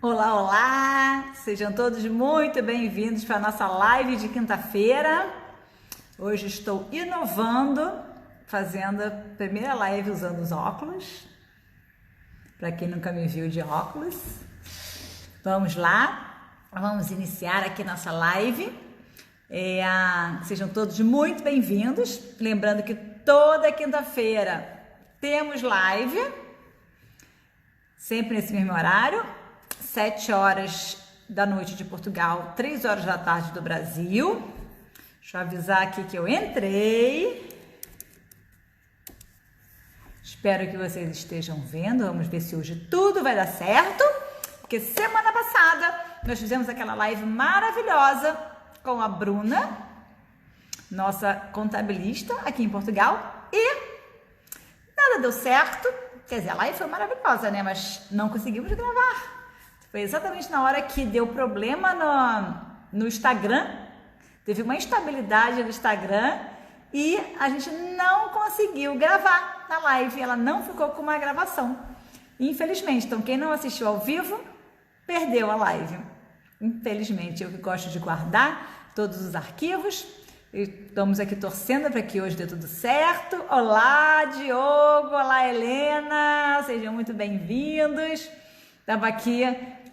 Olá, olá! Sejam todos muito bem-vindos para a nossa live de quinta-feira. Hoje estou inovando, fazendo a primeira live usando os óculos. Para quem nunca me viu de óculos. Vamos lá, vamos iniciar aqui nossa live. Sejam todos muito bem-vindos. Lembrando que toda quinta-feira temos live, sempre nesse mesmo horário. 7 horas da noite de Portugal, 3 horas da tarde do Brasil. Deixa eu avisar aqui que eu entrei. Espero que vocês estejam vendo. Vamos ver se hoje tudo vai dar certo. Porque semana passada nós fizemos aquela live maravilhosa com a Bruna, nossa contabilista aqui em Portugal. E nada deu certo. Quer dizer, a live foi maravilhosa, né? Mas não conseguimos gravar. Foi exatamente na hora que deu problema no Instagram, teve uma instabilidade no Instagram e a gente não conseguiu gravar a live, ela não ficou com uma gravação, infelizmente. Então quem não assistiu ao vivo, perdeu a live, infelizmente. Eu que gosto de guardar todos os arquivos, e estamos aqui torcendo para que hoje dê tudo certo. Olá Diogo, olá Helena, sejam muito bem-vindos. Estava aqui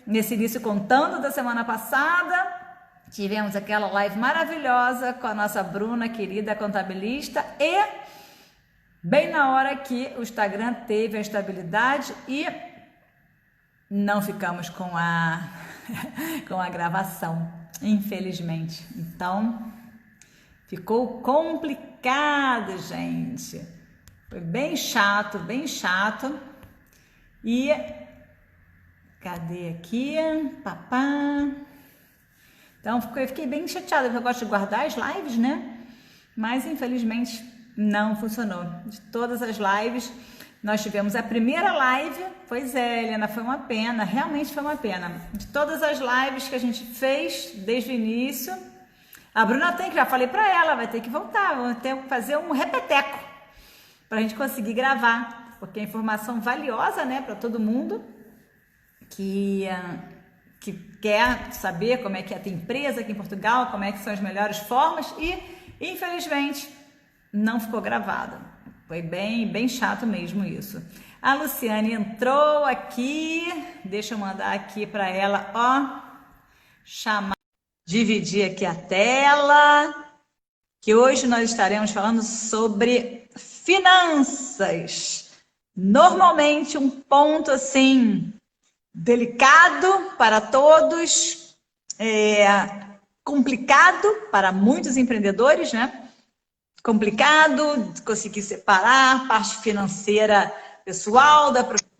nesse início contando da semana passada, tivemos aquela live maravilhosa com a nossa Bruna, querida contabilista, e bem na hora que o Instagram teve a estabilidade e não ficamos com a, com a gravação, infelizmente. Então, ficou complicado, gente. Foi bem chato, bem chato. E cadê aqui? Papá. Então, eu fiquei bem chateada, porque eu gosto de guardar as lives, né? Mas, infelizmente, não funcionou. De todas as lives, nós tivemos a primeira live. Pois é, Helena, foi uma pena. Realmente foi uma pena. De todas as lives que a gente fez desde o início, a Bruna tem que, já falei pra ela, vai ter que voltar. Vamos ter que fazer um repeteco pra gente conseguir gravar. Porque é informação valiosa, né, pra todo mundo que quer saber como é que é ter empresa aqui em Portugal, como é que são as melhores formas, e infelizmente não ficou gravado. Foi bem chato mesmo isso. A Luciane entrou aqui, deixa eu mandar aqui para ela, chamar, dividir aqui a tela, que hoje nós estaremos falando sobre finanças. Normalmente um ponto assim delicado para todos, complicado para muitos empreendedores, né? Complicado de conseguir separar a parte financeira pessoal da profissional.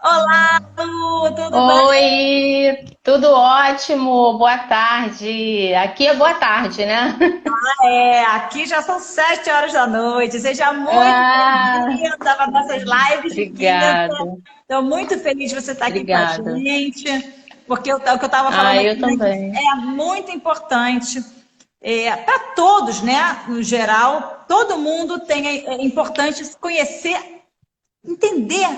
Olá, Lu, tudo bem? Oi, tudo ótimo, boa tarde. Aqui é boa tarde, né? Aqui já são 7 horas da noite. Seja muito Ah, bem-vinda para nossas lives de quinta. obrigada, Estou muito feliz de você estar aqui com a obrigada. gente, porque o que eu estava falando aqui, Eu né, que também. é muito importante para todos, né? No geral, todo mundo é importante conhecer, entender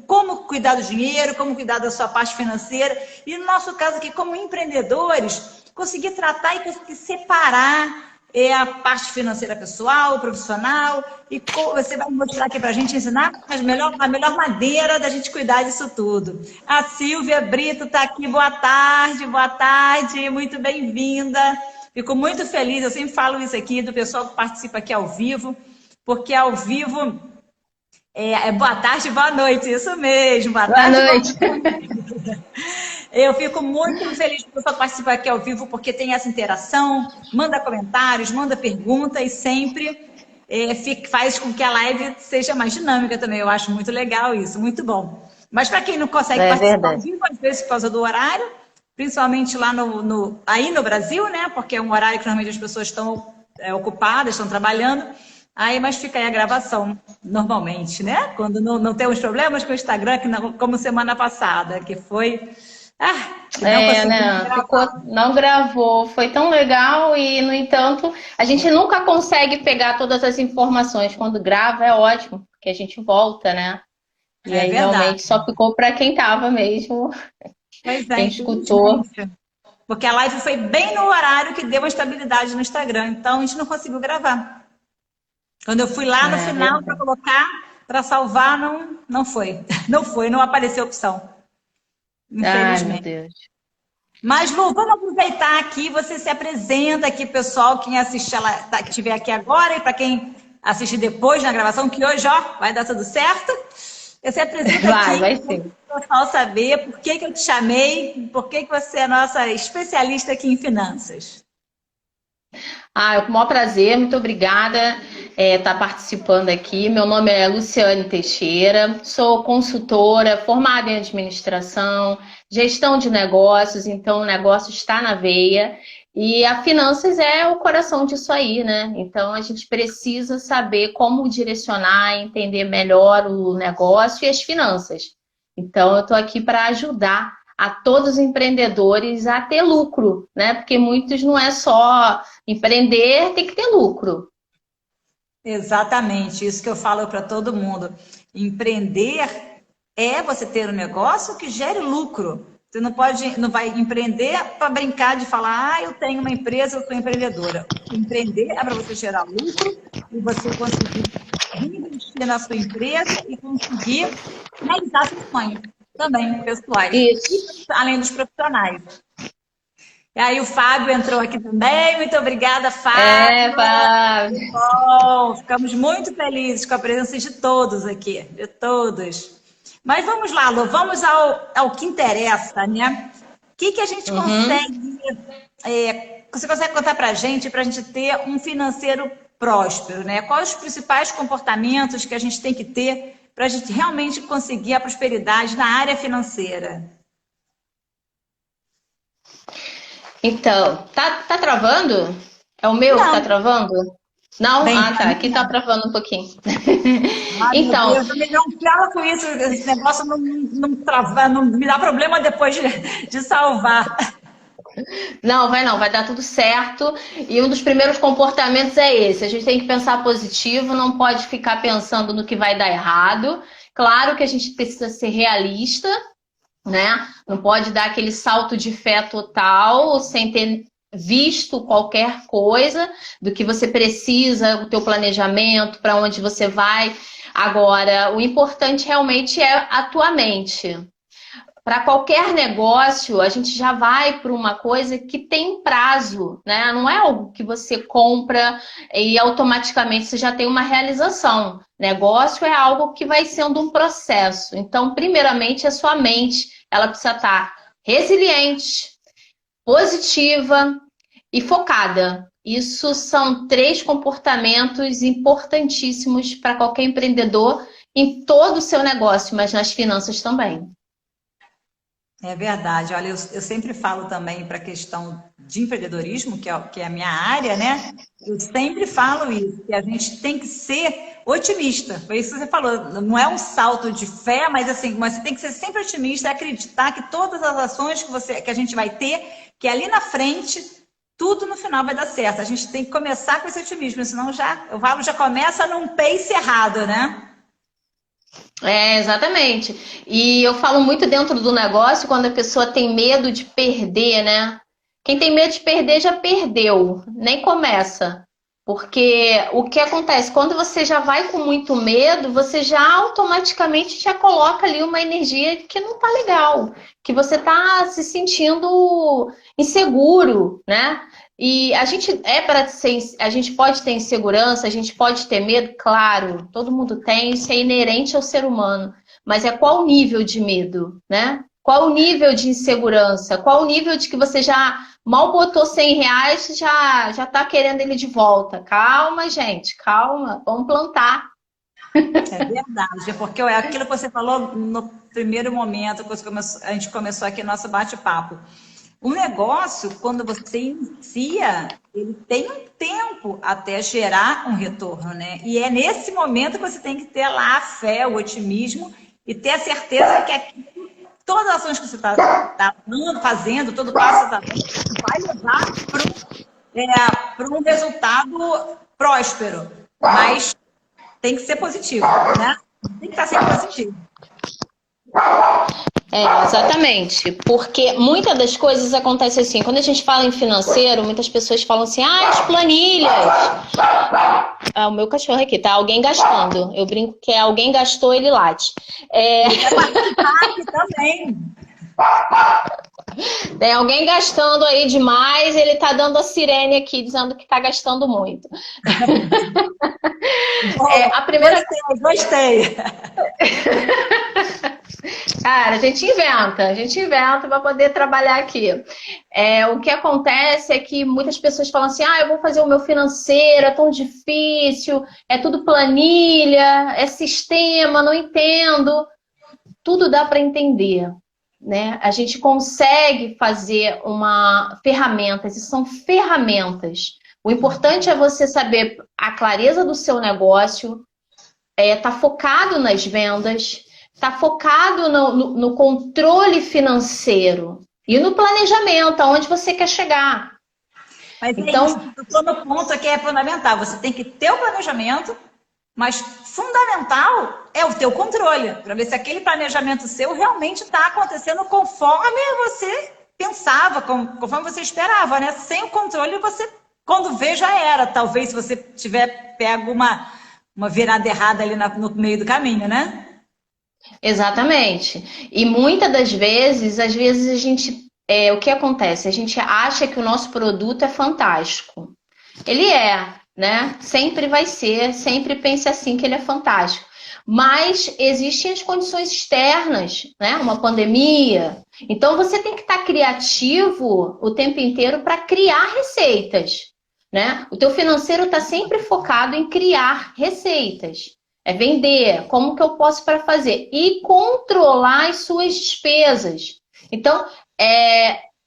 como cuidar do dinheiro, como cuidar da sua parte financeira, e no nosso caso aqui, como empreendedores, conseguir tratar e conseguir separar a parte financeira pessoal, profissional, e você vai mostrar aqui para a gente, ensinar a melhor maneira da gente cuidar disso tudo. A Silvia Brito está aqui, boa tarde, muito bem-vinda. Fico muito feliz, eu sempre falo isso aqui, do pessoal que participa aqui ao vivo, porque ao vivo boa tarde, boa noite, isso mesmo, boa Boa tarde, boa noite. noite. Eu fico muito feliz que o pessoal participa aqui ao vivo, porque tem essa interação, manda comentários, manda perguntas e sempre faz com que a live seja mais dinâmica também. Eu acho muito legal isso, muito bom. Mas para quem não consegue É participar ao verdade. vivo, às vezes por causa do horário, principalmente lá aí no Brasil, né? Porque é um horário que normalmente as pessoas estão ocupadas, estão trabalhando. Aí, mas fica aí a gravação, normalmente, né? Quando não temos problemas com o Instagram, como semana passada, que foi... que não conseguimos Né? gravar. Não gravou, foi tão legal e, no entanto, a gente nunca consegue pegar todas as informações. Quando grava é ótimo, porque a gente volta, né? E É aí verdade. realmente só ficou para quem tava mesmo. Pois é, Quem escutou. infelizmente. Porque a live foi bem no horário que deu a estabilidade no Instagram, então a gente não conseguiu gravar. Quando eu fui lá no É final para verdade. colocar, para salvar, não foi. Não foi, não apareceu a opção, Ai, meu infelizmente. Deus. Mas, Lu, vamos aproveitar aqui, você se apresenta aqui, pessoal, quem assiste, que estiver aqui agora, e para quem assistir depois na gravação, que hoje, ó, vai dar tudo certo. Você se apresenta Vai aqui, sim. para o pessoal saber por que eu te chamei, por que você é a nossa especialista aqui em finanças. Ah, é com o maior prazer, muito obrigada estar participando aqui. Meu nome é Luciane Teixeira, sou consultora formada em administração, gestão de negócios, então o negócio está na veia. E a finanças é o coração disso aí, né? Então a gente precisa saber como direcionar, entender melhor o negócio e as finanças. Então eu estou aqui para ajudar a todos os empreendedores a ter lucro, né? Porque muitos não é só empreender, tem que ter lucro. Exatamente, isso que eu falo para todo mundo. Empreender é você ter um negócio que gere lucro. Você não vai empreender para brincar de falar, eu tenho uma empresa, eu sou empreendedora. Empreender é para você gerar lucro e você conseguir investir na sua empresa e conseguir realizar seus sonhos também, pessoais, e Isso. além dos profissionais. E aí o Fábio entrou aqui também. Muito obrigada, É, Fábio. Fábio. Bom, ficamos muito felizes com a presença de todos aqui, de todos. Mas vamos lá, Lu, vamos ao que interessa, né? O que a gente Uhum. consegue, você consegue contar para a gente ter um financeiro próspero, né? Quais os principais comportamentos que a gente tem que ter para a gente realmente conseguir a prosperidade na área financeira? Então, tá travando? É o meu que tá Não, travando? Não? bem, Ah, para tá. mim Aqui tá não. travando um pouquinho. Ai, meu Então, Deus, não fala com isso, esse negócio não me dá problema depois de salvar. não, vai dar tudo certo. E um dos primeiros comportamentos é esse. A gente tem que pensar positivo, não pode ficar pensando no que vai dar errado. Claro que a gente precisa ser realista, né? Não pode dar aquele salto de fé total sem ter visto qualquer coisa do que você precisa, o teu planejamento, para onde você vai. Agora, o importante realmente é a tua mente. Para qualquer negócio, a gente já vai para uma coisa que tem prazo, né? Não é algo que você compra e automaticamente você já tem uma realização. Negócio é algo que vai sendo um processo. Então, primeiramente, a sua mente, ela precisa estar resiliente, positiva e focada. Isso são três comportamentos importantíssimos para qualquer empreendedor em todo o seu negócio, mas nas finanças também. É verdade. Olha, eu sempre falo também para a questão de empreendedorismo, que é a minha área, né? Eu sempre falo isso, que a gente tem que ser otimista. Foi isso que você falou. Não é um salto de fé, mas assim, mas você tem que ser sempre otimista e acreditar que todas as ações que a gente vai ter, que ali na frente, tudo no final vai dar certo. A gente tem que começar com esse otimismo, senão eu falo, já começa num pace errado, né? É, exatamente. E eu falo muito dentro do negócio quando a pessoa tem medo de perder, né? Quem tem medo de perder já perdeu, nem começa. Porque o que acontece? Quando você já vai com muito medo, você já automaticamente já coloca ali uma energia que não tá legal, que você tá se sentindo inseguro, né? E a gente é para ser, a gente pode ter insegurança, a gente pode ter medo, claro, todo mundo tem, isso é inerente ao ser humano. Mas é qual o nível de medo, né? Qual o nível de insegurança? Qual o nível de que você já mal botou R$ 100, já tá querendo ele de volta? Calma, gente, calma, vamos plantar. É verdade, porque é aquilo que você falou no primeiro momento, que a gente começou aqui nosso bate-papo. O negócio, quando você inicia, ele tem um tempo até gerar um retorno, né? E é nesse momento que você tem que ter lá a fé, o otimismo e ter a certeza que todas as ações que você está fazendo, todo passo que você está dando, vai levar para um resultado próspero. Mas tem que ser positivo, né? Tem que estar sempre positivo. Exatamente. Porque muitas das coisas acontecem assim. Quando a gente fala em financeiro, muitas pessoas falam assim, as planilhas. O meu cachorro aqui, tá? Alguém gastando. Eu brinco que alguém gastou, ele late. Quer participar aqui também. Tem alguém gastando aí demais, ele tá dando a sirene aqui, dizendo que tá gastando muito. A primeira... Gostei. Cara, a gente inventa para poder trabalhar aqui. O que acontece é que muitas pessoas falam assim, eu vou fazer o meu financeiro, é tão difícil, é tudo planilha, é sistema, não entendo. Tudo dá para entender, né? A gente consegue fazer ferramentas, e são ferramentas. O importante é você saber a clareza do seu negócio, tá focado nas vendas, tá focado no controle financeiro e no planejamento, aonde você quer chegar. Mas então, eu estou no ponto que é fundamental. Você tem que ter o planejamento, mas fundamental é o teu controle, para ver se aquele planejamento seu realmente está acontecendo conforme você pensava, conforme você esperava, né? Sem o controle, você, quando vê, já era. Talvez se você tiver pego uma virada errada ali no meio do caminho, né? Exatamente. E muitas das vezes, a gente... o que acontece? A gente acha que o nosso produto é fantástico. Ele é, né? Sempre vai ser, sempre pense assim que ele é fantástico. Mas existem as condições externas, né? Uma pandemia. Então você tem que estar criativo o tempo inteiro para criar receitas, né? O teu financeiro está sempre focado em criar receitas. É vender, como que eu posso para fazer? E controlar as suas despesas. Então,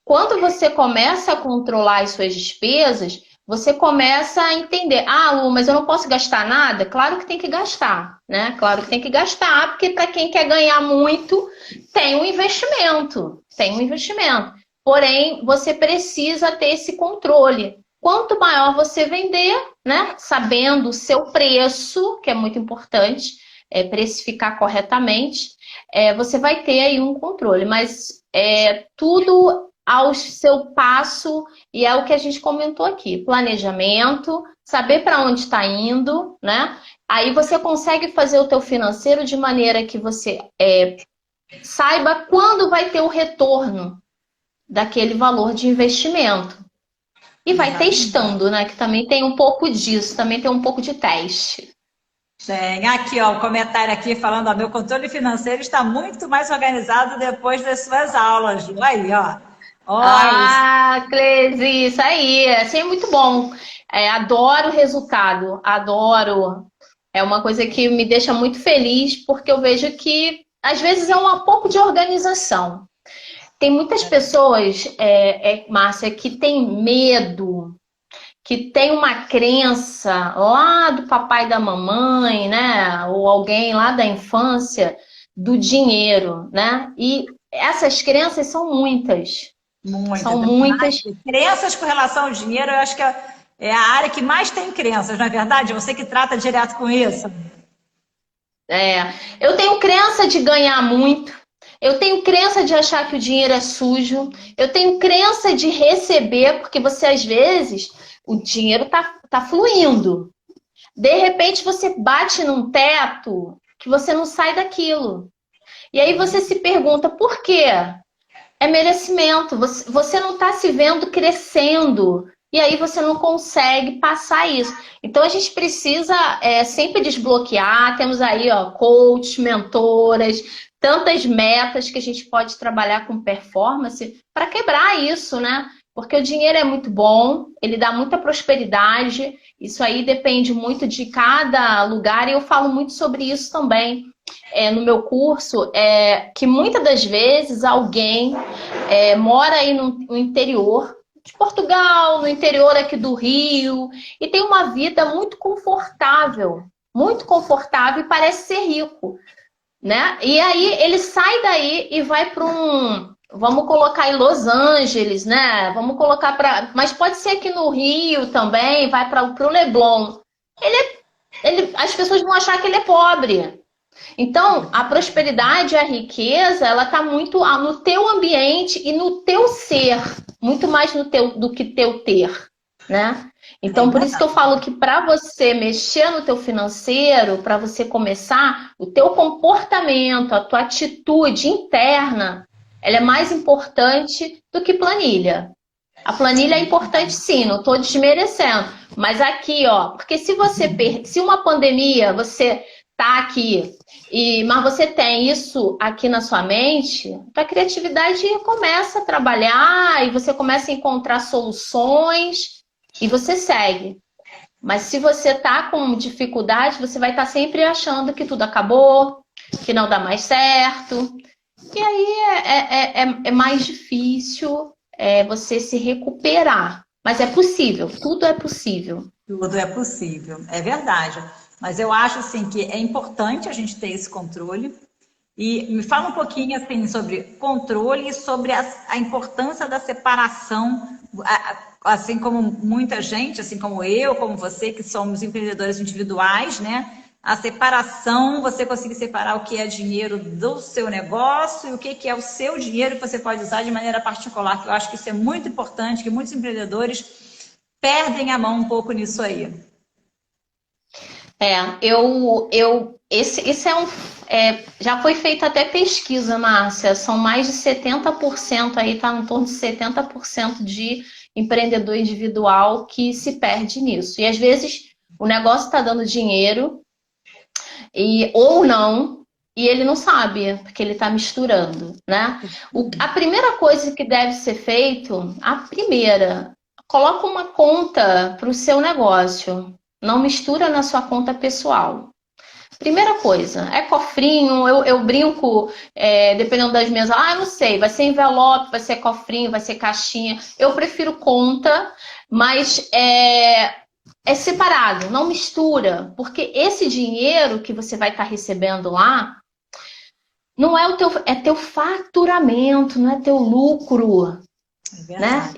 quando você começa a controlar as suas despesas, você começa a entender, Lu, mas eu não posso gastar nada? Claro que tem que gastar, né? Claro que tem que gastar, porque para quem quer ganhar muito, tem um investimento. Porém, você precisa ter esse controle. Quanto maior você vender, né? Sabendo o seu preço, que é muito importante, precificar corretamente, você vai ter aí um controle. Mas tudo ao seu passo, e é o que a gente comentou aqui. Planejamento, saber para onde está indo, né? Aí você consegue fazer o teu financeiro de maneira que você saiba quando vai ter o retorno daquele valor de investimento. E vai testando, né? Que também tem um pouco disso, também tem um pouco de teste. Tem aqui, ó, um comentário aqui falando, meu controle financeiro está muito mais organizado depois das suas aulas. Aí, ó. Clesi, isso aí. Assim é muito bom. Adoro o resultado, adoro. É uma coisa que me deixa muito feliz, porque eu vejo que, às vezes, é um pouco de organização. Tem muitas pessoas, Márcia, que tem medo, que tem uma crença lá do papai e da mamãe, né? Ou alguém lá da infância, do dinheiro, né? E essas crenças são muitas. São muitas. Crenças com relação ao dinheiro, eu acho que é a área que mais tem crenças, não é verdade? Você que trata direto com isso. Eu tenho crença de ganhar muito. Eu tenho crença de achar que o dinheiro é sujo. Eu tenho crença de receber, porque você, às vezes, o dinheiro tá fluindo. De repente, você bate num teto que você não sai daquilo. E aí você se pergunta, por quê? É merecimento. Você não está se vendo crescendo. E aí você não consegue passar isso. Então, a gente precisa sempre desbloquear. Temos aí, ó, coach, mentoras, tantas metas que a gente pode trabalhar com performance para quebrar isso, né? Porque o dinheiro é muito bom, ele dá muita prosperidade, isso aí depende muito de cada lugar e eu falo muito sobre isso também no meu curso, que muitas das vezes alguém mora aí no interior de Portugal, no interior aqui do Rio, e tem uma vida muito confortável e parece ser rico. Né? E aí ele sai daí e vai para vamos colocar em Los Angeles, né? Vamos colocar mas pode ser aqui no Rio também, vai para o Leblon. As pessoas vão achar que ele é pobre. Então, a prosperidade e a riqueza, ela está muito no teu ambiente e no teu ser, muito mais no teu do que teu ter, né? Então, por isso que eu falo que para você mexer no teu financeiro, para você começar, o teu comportamento, a tua atitude interna, ela é mais importante do que planilha. A planilha é importante sim, não estou desmerecendo. Mas aqui, ó, porque se uma pandemia, você tá aqui, mas você tem isso aqui na sua mente, a criatividade começa a trabalhar e você começa a encontrar soluções e você segue. Mas se você tá com dificuldade, você vai estar sempre achando que tudo acabou, que não dá mais certo. E aí é mais difícil você se recuperar. Mas é possível, tudo é possível. Tudo é possível, é verdade. Mas eu acho assim que é importante a gente ter esse controle. E me fala um pouquinho assim sobre controle e sobre a importância da separação, assim como muita gente, assim como eu, como você, que somos empreendedores individuais, né? A separação, você conseguir separar o que é dinheiro do seu negócio e o que é o seu dinheiro que você pode usar de maneira particular, que eu acho que isso é muito importante, que muitos empreendedores perdem a mão um pouco nisso aí. Esse já foi feita até pesquisa, Márcia, são mais de 70% aí, tá em torno de 70% de empreendedor individual que se perde nisso. E às vezes o negócio está dando dinheiro ou não, e ele não sabe, porque ele está misturando, né? A primeira coisa que deve ser feito, coloca uma conta para o seu negócio. Não mistura na sua conta pessoal. Primeira coisa, é cofrinho, eu brinco, dependendo das minhas... não sei, vai ser envelope, vai ser cofrinho, vai ser caixinha. Eu prefiro conta, mas é separado, não mistura. Porque esse dinheiro que você vai estar recebendo lá, não é é teu faturamento, não é teu lucro. Né?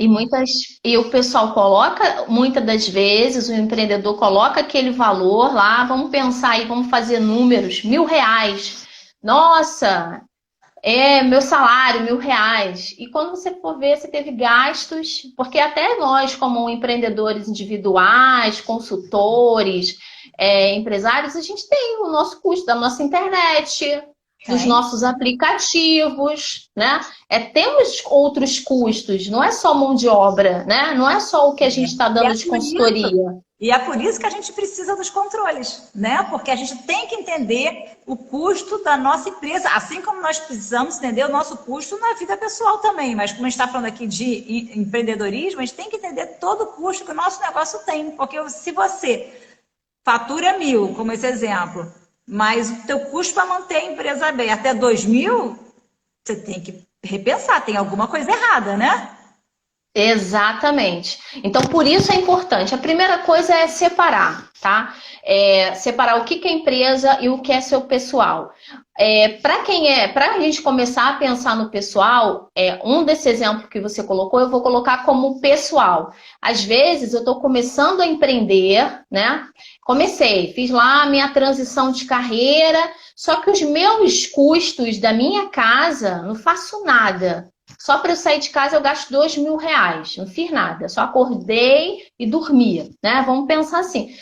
E o pessoal coloca, muitas das vezes, o empreendedor coloca aquele valor lá, vamos pensar aí, vamos fazer números, R$1.000. Nossa, meu salário, R$1.000. E quando você for ver, você teve gastos, porque até nós, como empreendedores individuais, consultores, empresários, a gente tem o nosso custo da nossa internet, dos nossos aplicativos, né? Temos outros custos, não é só mão de obra, né? Não é só o que a gente está dando de consultoria. E é por isso que a gente precisa dos controles, né? Porque a gente tem que entender o custo da nossa empresa, assim como nós precisamos entender o nosso custo na vida pessoal também. Mas como a gente está falando aqui de empreendedorismo, a gente tem que entender todo o custo que o nosso negócio tem. Porque se você fatura 1.000, como esse exemplo, mas o teu custo para manter a empresa aberta é 2.000, você tem que repensar, tem alguma coisa errada, né? Exatamente. Então, por isso é importante. A primeira coisa é separar, tá? Separar o que é empresa e o que é seu pessoal. Para a gente começar a pensar no pessoal, um desses exemplos que você colocou, eu vou colocar como pessoal. Às vezes, eu estou começando a empreender, né? Fiz lá a minha transição de carreira, só que os meus custos da minha casa, não faço nada. Só para eu sair de casa eu gasto R$2.000. Não fiz nada, só acordei e dormia, né? Vamos pensar assim.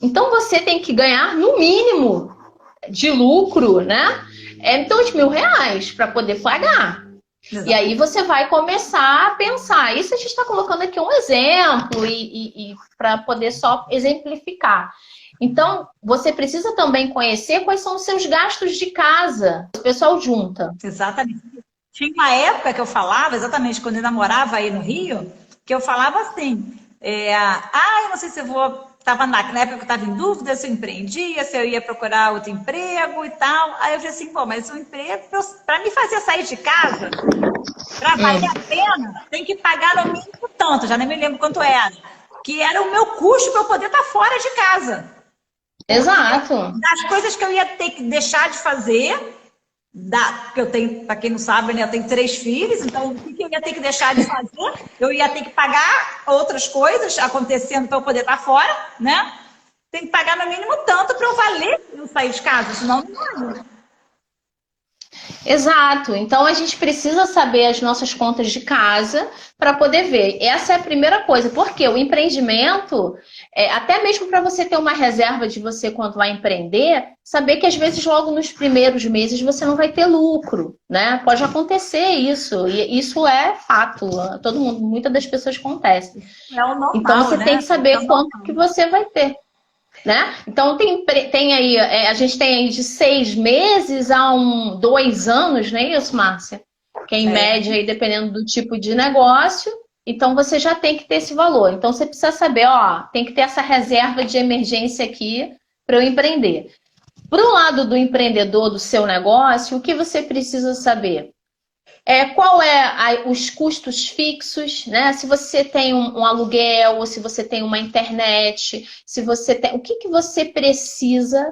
Então você tem que ganhar no mínimo de lucro, né? R$2.000 para poder pagar. Exato. E aí você vai começar a pensar. Isso a gente está colocando aqui um exemplo e para poder só exemplificar. Então, você precisa também conhecer quais são os seus gastos de casa. O pessoal junta. Exatamente. Tinha uma época que eu falava, exatamente quando eu namorava aí no Rio, que eu falava assim, eu não sei se eu vou... na época que eu estava em dúvida se eu empreendia, se eu ia procurar outro emprego e tal. Aí eu falei assim, mas um emprego, para me fazer sair de casa, para valer a pena, tem que pagar no mínimo tanto, já nem me lembro quanto era, que era o meu custo para eu poder estar fora de casa. Exato. Das coisas que eu ia ter que deixar de fazer... que eu tenho, para quem não sabe, né, eu tenho 3 filhos, então o que eu ia ter que deixar de fazer? Eu ia ter que pagar outras coisas acontecendo para eu poder estar fora, né? tem que pagar no mínimo tanto para eu valer eu sair de casa, senão não vale. Exato. Então a gente precisa saber as nossas contas de casa para poder ver. Essa é a primeira coisa, porque o empreendimento, até mesmo para você ter uma reserva de você quando vai empreender, saber que às vezes logo nos primeiros meses você não vai ter lucro, né? Pode acontecer isso, e isso é fato. Todo mundo, muitas das pessoas acontece. É o normal, então você né? tem que saber É quanto que você vai ter. Né? Então tem aí, a gente tem aí de 6 meses a 2 anos, não é isso, Márcia? Que em média, aí, dependendo do tipo de negócio, então você já tem que ter esse valor. Então você precisa saber, ó, tem que ter essa reserva de emergência aqui para eu empreender. Para o lado do empreendedor do seu negócio, o que você precisa saber? Qual os custos fixos, né? Se você tem um aluguel, ou se você tem uma internet, se você tem. O que você precisa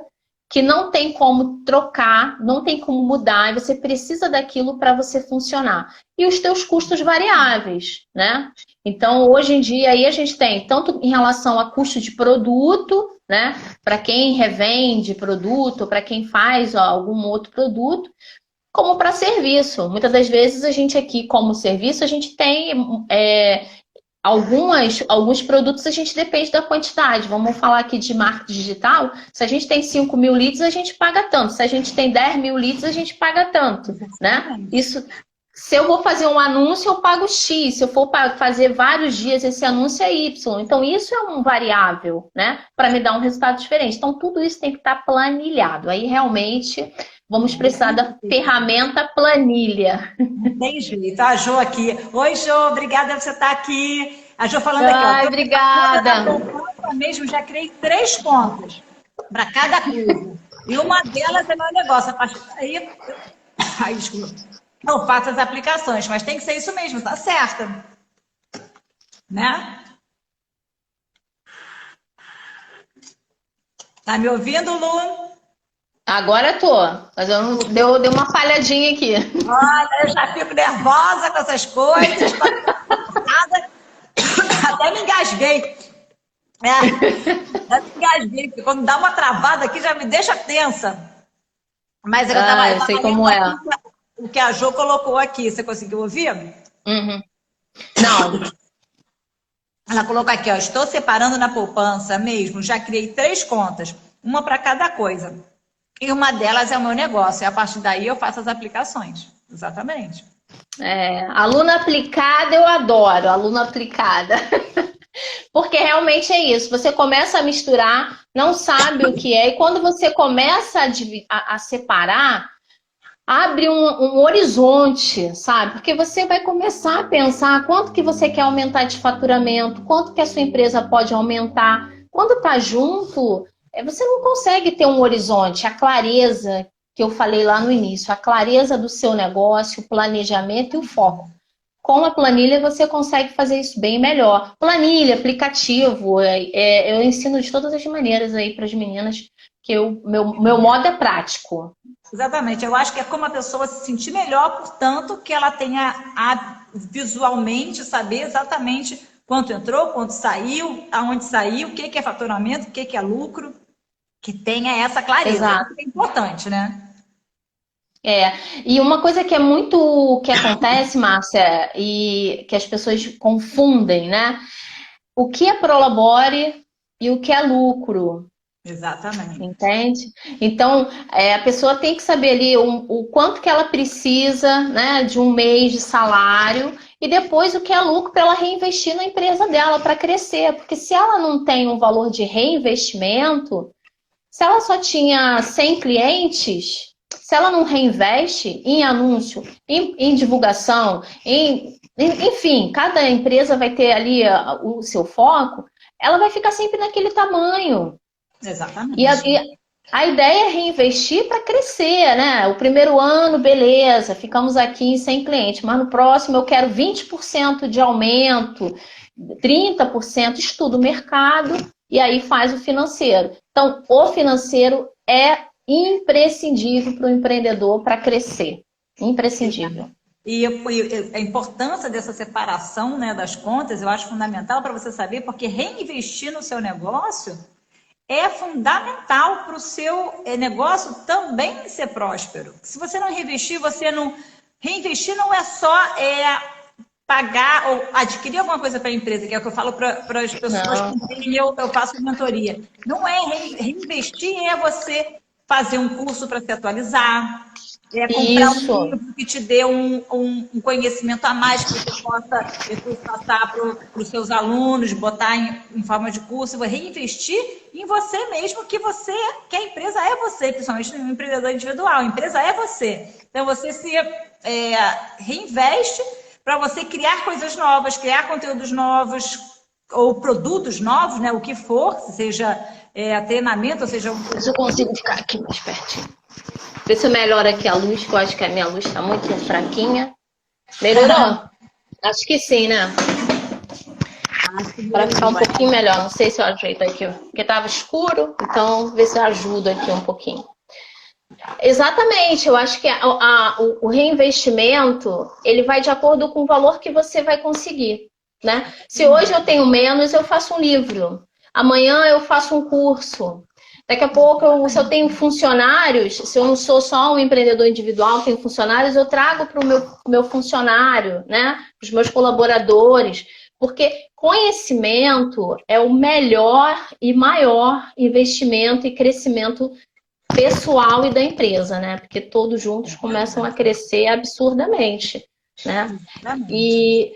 que não tem como trocar, não tem como mudar, e você precisa daquilo para você funcionar. E os teus custos variáveis, né? Então, hoje em dia, aí a gente tem tanto em relação a custo de produto, né? Para quem revende produto, para quem faz algum outro produto, como para serviço. Muitas das vezes a gente aqui, como serviço, a gente tem alguns produtos, a gente depende da quantidade. Vamos falar aqui de marketing digital. Se a gente tem 5 mil leads, a gente paga tanto. Se a gente tem 10 mil leads, a gente paga tanto, né? Isso, se eu vou fazer um anúncio, eu pago X. Se eu for fazer vários dias, esse anúncio é Y. Então, isso é um variável, né? Para me dar um resultado diferente. Então, tudo isso tem que estar planilhado. Aí, realmente, vamos precisar da ferramenta planilha. Não tem jeito. A Jo aqui. Oi, Jo, obrigada por você estar aqui. A Jo falando aqui, ó. Ai, obrigada. Eu mesmo já criei 3 contas para cada coisa. E uma delas é meu negócio. A partir daí, desculpa. Eu faço as aplicações, mas tem que ser isso mesmo, tá certo. Né? Tá me ouvindo, Lu? Agora tô, mas deu uma falhadinha aqui. Olha, eu já fico nervosa com essas coisas. Até me engasguei. Até me engasguei, porque quando dá uma travada aqui já me deixa tensa. Mas eu sei como é. O que a Jo colocou aqui, você conseguiu ouvir? Uhum. Não. Ela colocou aqui, ó, estou separando na poupança mesmo, já criei 3 contas, uma para cada coisa. E uma delas é o meu negócio, e a partir daí eu faço as aplicações. Exatamente. Aluna aplicada eu adoro, aluna aplicada. Porque realmente é isso, você começa a misturar, não sabe o que é, e quando você começa a separar, abre um horizonte, sabe? Porque você vai começar a pensar quanto que você quer aumentar de faturamento, quanto que a sua empresa pode aumentar. Quando tá junto, você não consegue ter um horizonte, a clareza que eu falei lá no início, a clareza do seu negócio, o planejamento e o foco. Com a planilha você consegue fazer isso bem melhor. Planilha, aplicativo, eu ensino de todas as maneiras aí para as meninas, que meu modo é prático. Exatamente, eu acho que é como a pessoa se sentir melhor, portanto, que ela tenha visualmente saber exatamente quanto entrou, quanto saiu, aonde saiu, o que é faturamento, o que é lucro, que tenha essa clareza. Exato. É importante, né? E uma coisa que é muito que acontece, Márcia, e que as pessoas confundem, né? O que é prolabore e o que é lucro. Exatamente. Entende? Então, a pessoa tem que saber ali o quanto que ela precisa, né, de um mês de salário e depois o que é lucro para ela reinvestir na empresa dela para crescer. Porque se ela não tem um valor de reinvestimento, se ela só tinha 100 clientes, se ela não reinveste em anúncio, em divulgação, enfim, cada empresa vai ter ali o seu foco, ela vai ficar sempre naquele tamanho. Exatamente. E a ideia é reinvestir para crescer, né? O primeiro ano, beleza, ficamos aqui em 100 clientes, mas no próximo eu quero 20% de aumento, 30%, estuda o mercado e aí faz o financeiro. Então, o financeiro é imprescindível para o empreendedor para crescer. Imprescindível. E a importância dessa separação, né, das contas, eu acho fundamental para você saber, porque reinvestir no seu negócio é fundamental para o seu negócio também ser próspero. Se você não reinvestir, reinvestir não é só pagar ou adquirir alguma coisa para a empresa, que é o que eu falo para as pessoas com quem eu faço mentoria. Não é reinvestir, é você fazer um curso para se atualizar, comprar um livro que te dê um conhecimento a mais que você possa depois passar para os seus alunos, botar em forma de curso, reinvestir em você mesmo, que a empresa é você, principalmente no empreendedor individual, a empresa é você. Então você se reinveste para você criar coisas novas, criar conteúdos novos ou produtos novos, né? O que for, seja treinamento, ou seja... Mas eu consigo ficar aqui mais pertinho. Vê se eu melhoro aqui a luz, que eu acho que a minha luz está muito fraquinha. Melhorou? Acho que sim, né? Para ficar um pouquinho melhor. Não sei se eu ajeito aqui, porque estava escuro, então vê se eu ajudo aqui um pouquinho. Exatamente, eu acho que o reinvestimento, ele vai de acordo com o valor que você vai conseguir, né? Se hoje eu tenho menos, eu faço um livro. Amanhã eu faço um curso. Daqui a pouco, se eu tenho funcionários, se eu não sou só um empreendedor individual, tenho funcionários, eu trago para o meu funcionário, né? Para os meus colaboradores. Porque conhecimento é o melhor e maior investimento e crescimento pessoal e da empresa, né? Porque todos juntos começam a crescer absurdamente, né? E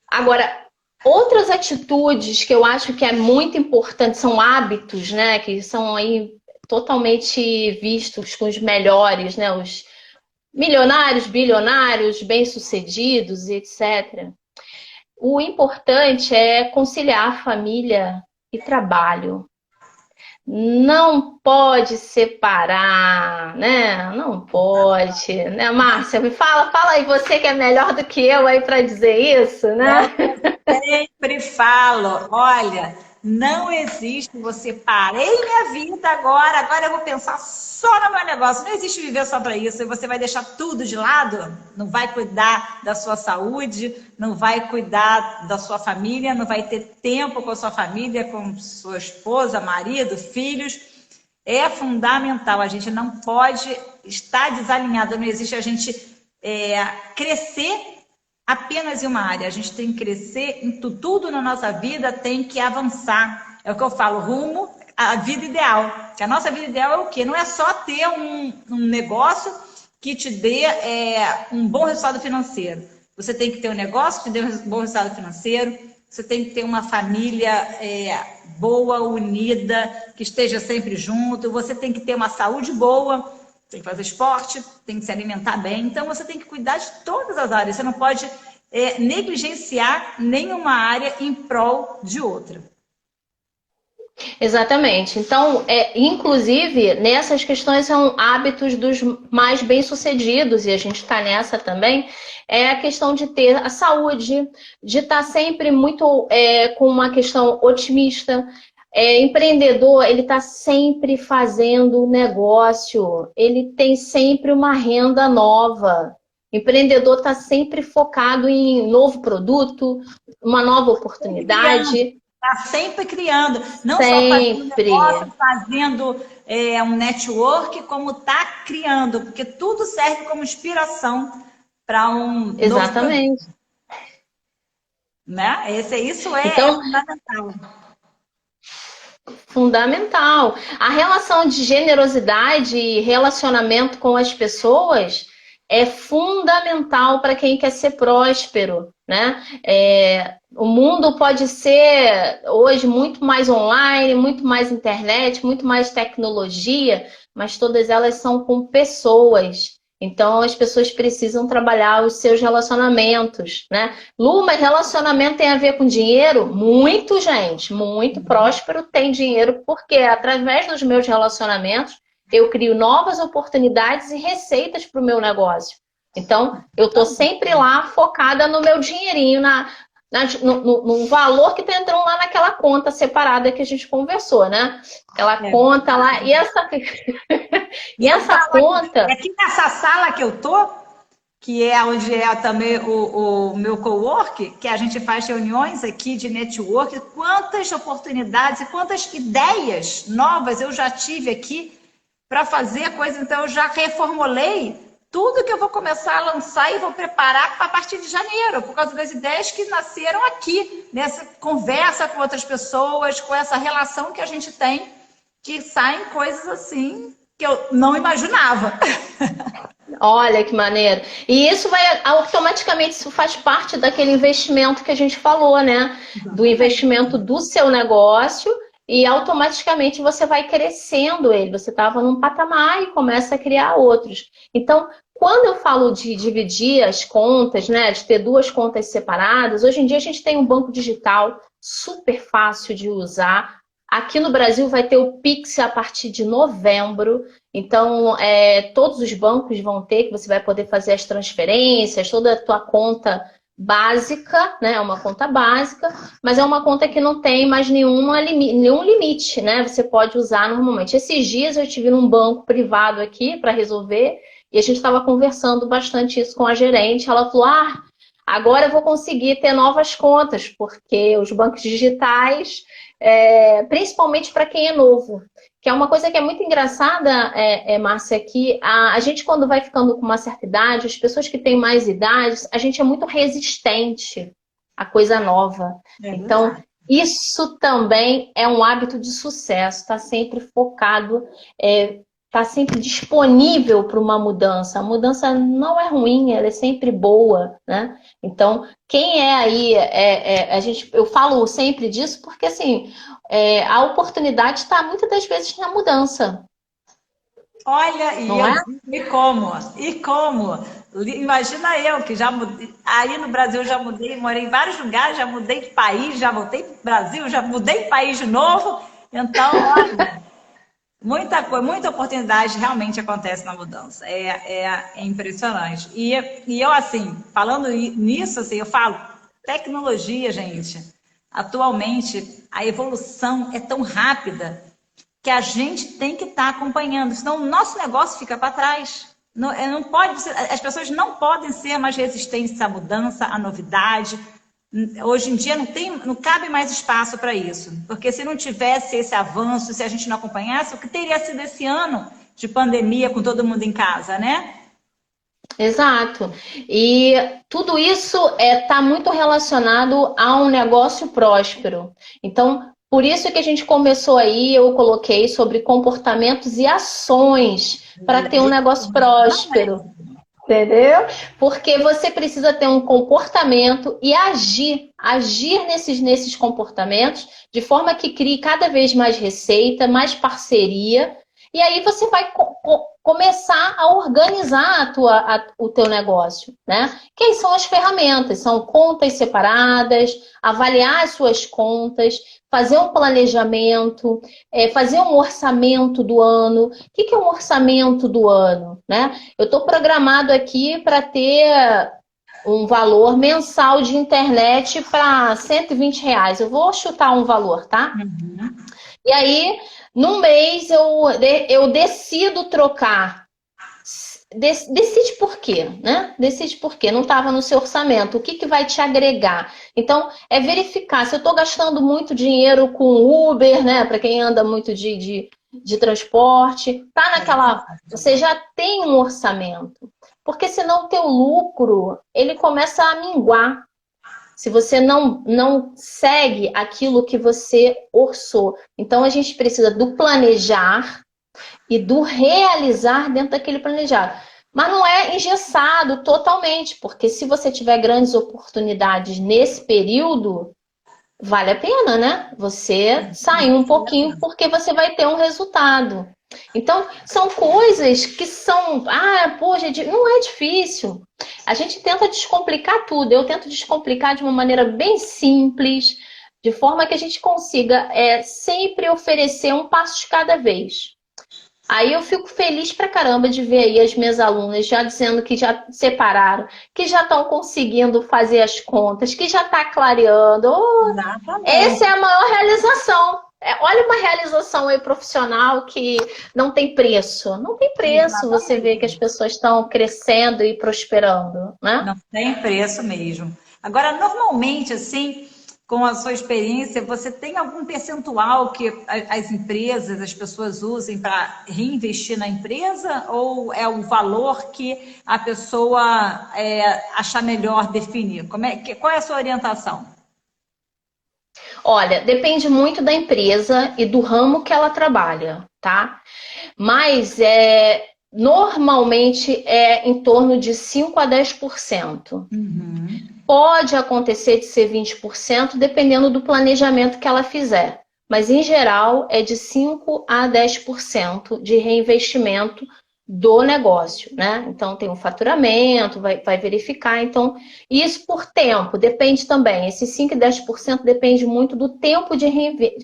agora, outras atitudes que eu acho que é muito importante são hábitos, né? Que são aí totalmente vistos com os melhores, né? Os milionários, bilionários, bem-sucedidos, etc. O importante é conciliar família e trabalho. Não pode separar, né? Não pode, né, Márcia? Me fala aí, você que é melhor do que eu aí para dizer isso, né? Eu sempre falo, olha, não existe você parei minha vida agora eu vou pensar só no meu negócio. Não existe viver só para isso. E você vai deixar tudo de lado, não vai cuidar da sua saúde, não vai cuidar da sua família, não vai ter tempo com a sua família, com sua esposa, marido, filhos. É fundamental. A gente não pode estar desalinhado. Não existe a gente crescer apenas em uma área. A gente tem que crescer em tudo na nossa vida, tem que avançar. É o que eu falo, rumo à vida ideal. Que a nossa vida ideal é o quê? Não é só ter um negócio que te dê um bom resultado financeiro. Você tem que ter um negócio que te dê um bom resultado financeiro. Você tem que ter uma família boa, unida, que esteja sempre junto. Você tem que ter uma saúde boa, tem que fazer esporte, tem que se alimentar bem. Então, você tem que cuidar de todas as áreas. Você não pode negligenciar nenhuma área em prol de outra. Exatamente. Então, inclusive, nessas questões são hábitos dos mais bem-sucedidos, e a gente está nessa também, é a questão de ter a saúde, de estar sempre muito com uma questão otimista. Empreendedor, ele está sempre fazendo negócio, ele tem sempre uma renda nova. Empreendedor está sempre focado em novo produto, uma nova oportunidade. Está sempre criando, não sempre. Só fazendo negócio, fazendo um network, como está criando, porque tudo serve como inspiração para um Exatamente. novo produto. Né? Isso então, fundamental. Fundamental. A relação de generosidade e relacionamento com as pessoas é fundamental para quem quer ser próspero, né? O mundo pode ser hoje muito mais online, muito mais internet, muito mais tecnologia, mas todas elas são com pessoas. Então, as pessoas precisam trabalhar os seus relacionamentos, né? Lu, mas relacionamento tem a ver com dinheiro? Muito, gente. Muito próspero tem dinheiro, porque através dos meus relacionamentos, eu crio novas oportunidades e receitas para o meu negócio. Então, eu estou sempre lá focada no meu dinheirinho, no valor que está entrando lá naquela conta separada que a gente conversou, né? Aquela conta lá. E essa conta... Aqui nessa sala que eu tô, que é onde é também o meu cowork, que a gente faz reuniões aqui de network, quantas oportunidades e quantas ideias novas eu já tive aqui para fazer coisas. Então, eu já reformulei tudo que eu vou começar a lançar e vou preparar para a partir de janeiro, por causa das ideias que nasceram aqui, nessa conversa com outras pessoas, com essa relação que a gente tem, que saem coisas assim que eu não imaginava. Olha que maneiro. E isso vai automaticamente, isso faz parte daquele investimento que a gente falou, né? Do investimento do seu negócio e automaticamente você vai crescendo ele. Você estava num patamar e começa a criar outros. Então, quando eu falo de dividir as contas, né? De ter duas contas separadas, hoje em dia a gente tem um banco digital super fácil de usar. Aqui no Brasil vai ter o Pix a partir de novembro. Então, todos os bancos vão ter, que você vai poder fazer as transferências, toda a tua conta básica, né? É uma conta básica, mas é uma conta que não tem mais nenhum limite, né? Você pode usar normalmente. Esses dias eu estive num banco privado aqui para resolver e a gente estava conversando bastante isso com a gerente. Ela falou, agora eu vou conseguir ter novas contas, porque os bancos digitais, principalmente para quem é novo, que é uma coisa que é muito engraçada, Márcia, que a gente quando vai ficando com uma certa idade, as pessoas que têm mais idades, a gente é muito resistente a coisa nova. Então, isso também é um hábito de sucesso, está sempre focado, está sempre disponível para uma mudança. A mudança não é ruim, ela é sempre boa, né? Então, quem é aí, eu falo sempre disso porque, assim, a oportunidade está muitas das vezes na mudança. Olha, e como? Imagina eu, que já mudei, aí no Brasil eu já mudei, morei em vários lugares, já mudei de país, já voltei para o Brasil, já mudei de país de novo. Então, olha, muita oportunidade realmente acontece na mudança. É impressionante. E eu, assim, falando nisso, assim, eu falo, tecnologia, gente, atualmente a evolução é tão rápida que a gente tem que estar acompanhando, senão o nosso negócio fica para trás. Não pode ser, as pessoas não podem ser mais resistentes à mudança, à novidade. Hoje em dia não cabe mais espaço para isso, porque se não tivesse esse avanço, se a gente não acompanhasse, o que teria sido esse ano de pandemia com todo mundo em casa, né? Exato. E tudo isso está muito relacionado a um negócio próspero. Então, por isso que a gente começou aí, eu coloquei sobre comportamentos e ações para ter um negócio próspero. Entendeu? Porque você precisa ter um comportamento e agir nesses comportamentos de forma que crie cada vez mais receita, mais parceria. E aí você vai começar a organizar o teu negócio, né? Quem são as ferramentas? São contas separadas, avaliar as suas contas, fazer um planejamento, fazer um orçamento do ano. O que é um orçamento do ano, né? Eu estou programado aqui para ter um valor mensal de internet para R$ 120. Eu vou chutar um valor, tá? Uhum. E aí, num mês, eu decido trocar. Decide por quê, né? Decide por quê. Não estava no seu orçamento. O que vai te agregar? Então, é verificar. Se eu estou gastando muito dinheiro com Uber, né? Para quem anda muito de transporte, tá naquela... Você já tem um orçamento. Porque senão o teu lucro, ele começa a minguar. Se você não segue aquilo que você orçou. Então, a gente precisa do planejar e do realizar dentro daquele planejado. Mas não é engessado totalmente, porque se você tiver grandes oportunidades nesse período, vale a pena, né? Você sair um pouquinho, porque você vai ter um resultado. Então, são coisas que são... poxa, não é difícil. A gente tenta descomplicar tudo. Eu tento descomplicar de uma maneira bem simples, de forma que a gente consiga sempre oferecer um passo de cada vez. Aí eu fico feliz pra caramba de ver aí as minhas alunas já dizendo que já separaram, que já estão conseguindo fazer as contas, que já está clareando. Essa é a maior realização. olha uma realização aí profissional que não tem preço. Não tem preço você ver que as pessoas estão crescendo e prosperando, né? Não tem preço mesmo. Agora, normalmente, assim, com a sua experiência, você tem algum percentual que as empresas, as pessoas usem para reinvestir na empresa? Ou é o valor que a pessoa achar melhor definir? Qual é a sua orientação? Olha, depende muito da empresa e do ramo que ela trabalha, tá? Mas normalmente é em torno de 5 a 10%. Uhum. Pode acontecer de ser 20%, dependendo do planejamento que ela fizer. Mas, em geral, é de 5 a 10% de reinvestimento do negócio, né? Então, tem um faturamento, vai verificar. Então, isso por tempo, depende também. Esses 5 e 10% depende muito do tempo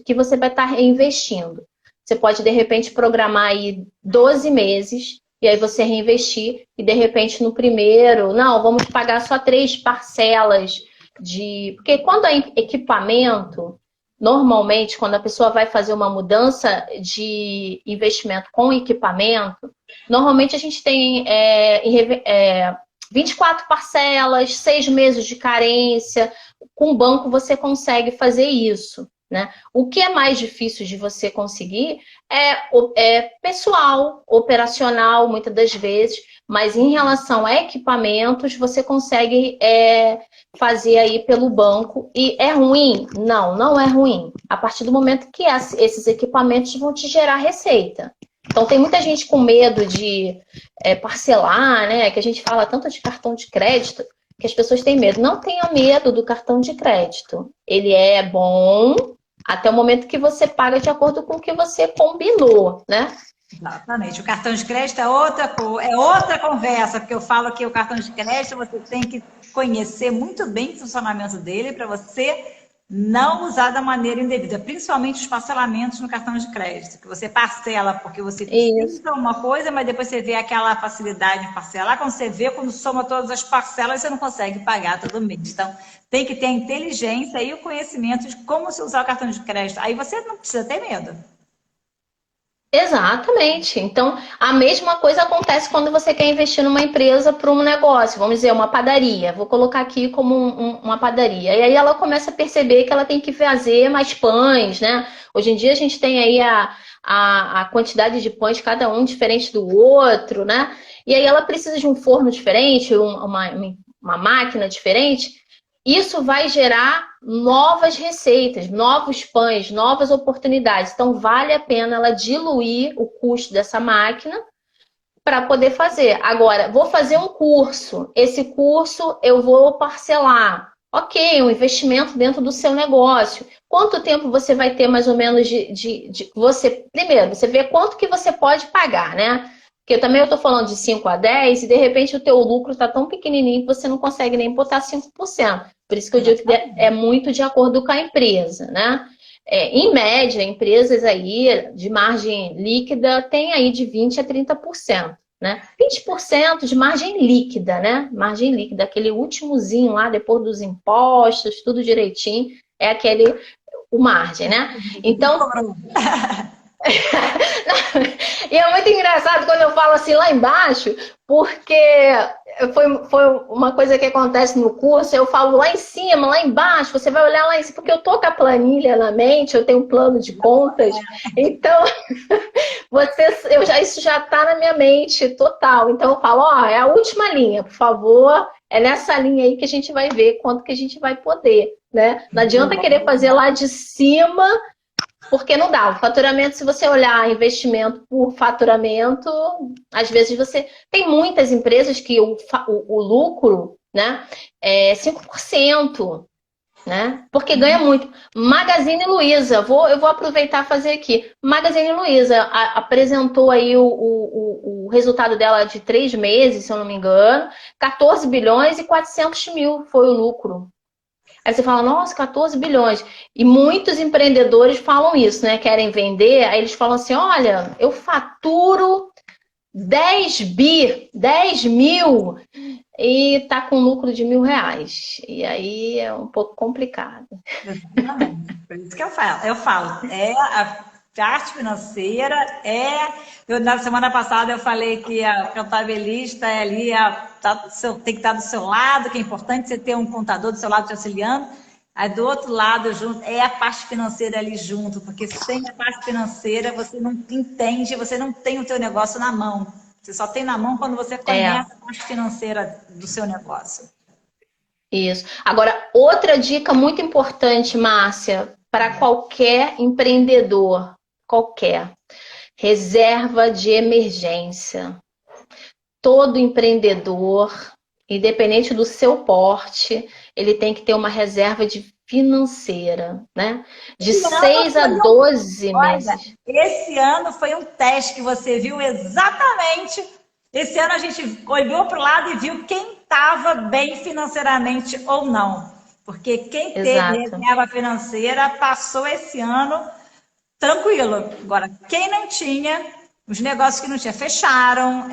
que você vai estar reinvestindo. Você pode, de repente, programar aí 12 meses, e aí você reinvestir, e de repente no primeiro, não, vamos pagar só 3 parcelas de... Porque quando é equipamento, normalmente, quando a pessoa vai fazer uma mudança de investimento com equipamento, normalmente a gente tem 24 parcelas, 6 meses de carência. Com o banco você consegue fazer isso, né? O que é mais difícil de você conseguir é pessoal, operacional, muitas das vezes, mas em relação a equipamentos, você consegue fazer aí pelo banco. E é ruim? Não, não é ruim. A partir do momento que esses equipamentos vão te gerar receita. Então, tem muita gente com medo de parcelar, né? Que a gente fala tanto de cartão de crédito, que as pessoas têm medo. Não tenha medo do cartão de crédito. Ele é bom até o momento que você paga de acordo com o que você combinou, né? Exatamente. O cartão de crédito é outra conversa, porque eu falo que o cartão de crédito você tem que conhecer muito bem o funcionamento dele para você não usar da maneira indevida, principalmente os parcelamentos no cartão de crédito, que você parcela porque você precisa de uma coisa, mas depois você vê aquela facilidade de parcelar, quando soma todas as parcelas, você não consegue pagar todo mês. Então, tem que ter a inteligência e o conhecimento de como se usar o cartão de crédito. Aí você não precisa ter medo. Exatamente. Então, a mesma coisa acontece quando você quer investir numa empresa para um negócio, vamos dizer, uma padaria. Vou colocar aqui como uma padaria. E aí ela começa a perceber que ela tem que fazer mais pães, né? Hoje em dia a gente tem aí a quantidade de pães, cada um diferente do outro, né? E aí ela precisa de um forno diferente, uma máquina diferente. Isso vai gerar novas receitas, novos pães, novas oportunidades. Então, vale a pena ela diluir o custo dessa máquina para poder fazer. Agora, vou fazer um curso. Esse curso eu vou parcelar. Ok, um investimento dentro do seu negócio. Quanto tempo você vai ter mais ou menos Primeiro, você vê quanto que você pode pagar, né? Porque também eu estou falando de 5 a 10 e de repente o teu lucro está tão pequenininho que você não consegue nem botar 5%. Por isso que eu digo que é muito de acordo com a empresa, né? Em média, empresas aí de margem líquida têm aí de 20% a 30%, né? 20% de margem líquida, né? Margem líquida, aquele últimozinho lá, depois dos impostos, tudo direitinho, o margem, né? Então... E é muito engraçado quando eu falo assim lá embaixo, porque foi uma coisa que acontece no curso, eu falo lá em cima, lá embaixo, você vai olhar lá em cima, porque eu tô com a planilha na mente, eu tenho um plano de contas, então isso já tá na minha mente total. Então eu falo, é a última linha, por favor, é nessa linha aí que a gente vai ver quanto que a gente vai poder, né? Não adianta querer fazer lá de cima, porque não dá. O faturamento, se você olhar investimento por faturamento, às vezes você... Tem muitas empresas que o lucro, né, é 5%, né? Porque ganha muito. Magazine Luiza, eu vou aproveitar e fazer aqui. Magazine Luiza apresentou aí o resultado dela de 3 meses, se eu não me engano, 14 bilhões e 400 mil foi o lucro. Aí você fala, nossa, 14 bilhões. E muitos empreendedores falam isso, né? Querem vender, aí eles falam assim, olha, eu faturo 10 mil e está com lucro de R$ 1.000. E aí é um pouco complicado. Exatamente. Por isso que eu falo, a parte financeira na semana passada eu falei que a contabilista é ali, tem que estar do seu lado, que é importante você ter um contador do seu lado te auxiliando. Aí do outro lado, junto, é a parte financeira ali junto, porque sem a parte financeira você não entende, você não tem o teu negócio na mão. Você só tem na mão quando você É, conhece a parte financeira do seu negócio. isso. Agora, outra dica muito importante, Márcia, para qualquer empreendedor, qualquer, reserva de emergência. Todo empreendedor, independente do seu porte, ele tem que ter uma reserva de financeira, né? De Esse ano 6 a foi 12 Olha, meses. esse ano foi um teste que você viu exatamente. Esse ano a gente olhou para o lado e viu quem estava bem financeiramente ou não. Porque quem teve Exato. reserva financeira passou esse ano tranquilo. Agora, quem não tinha, os negócios que não tinha fecharam,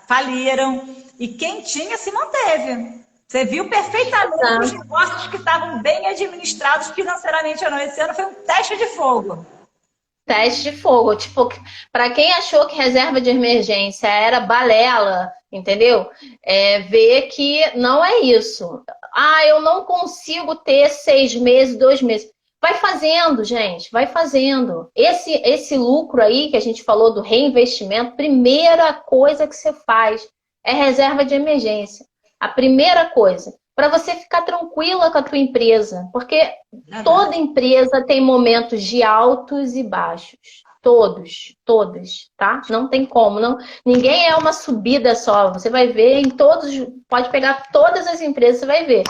faliram. E quem tinha se manteve. Você viu perfeitamente os Exato. negócios que estavam bem administrados financeiramente ou não. Esse ano foi um teste de fogo. Teste de fogo. Tipo, para quem achou que reserva de emergência era balela, entendeu? Ver que não é isso. Ah, eu não consigo ter 6 meses, 2 meses. Vai fazendo, gente, vai fazendo. Esse lucro aí que a gente falou do reinvestimento, primeira coisa que você faz é reserva de emergência. A primeira coisa, para você ficar tranquila com a tua empresa, porque toda empresa tem momentos de altos e baixos. Todos, tá? Não tem como, não. Ninguém é uma subida só. Você vai ver em todos, pode pegar todas as empresas, você vai ver.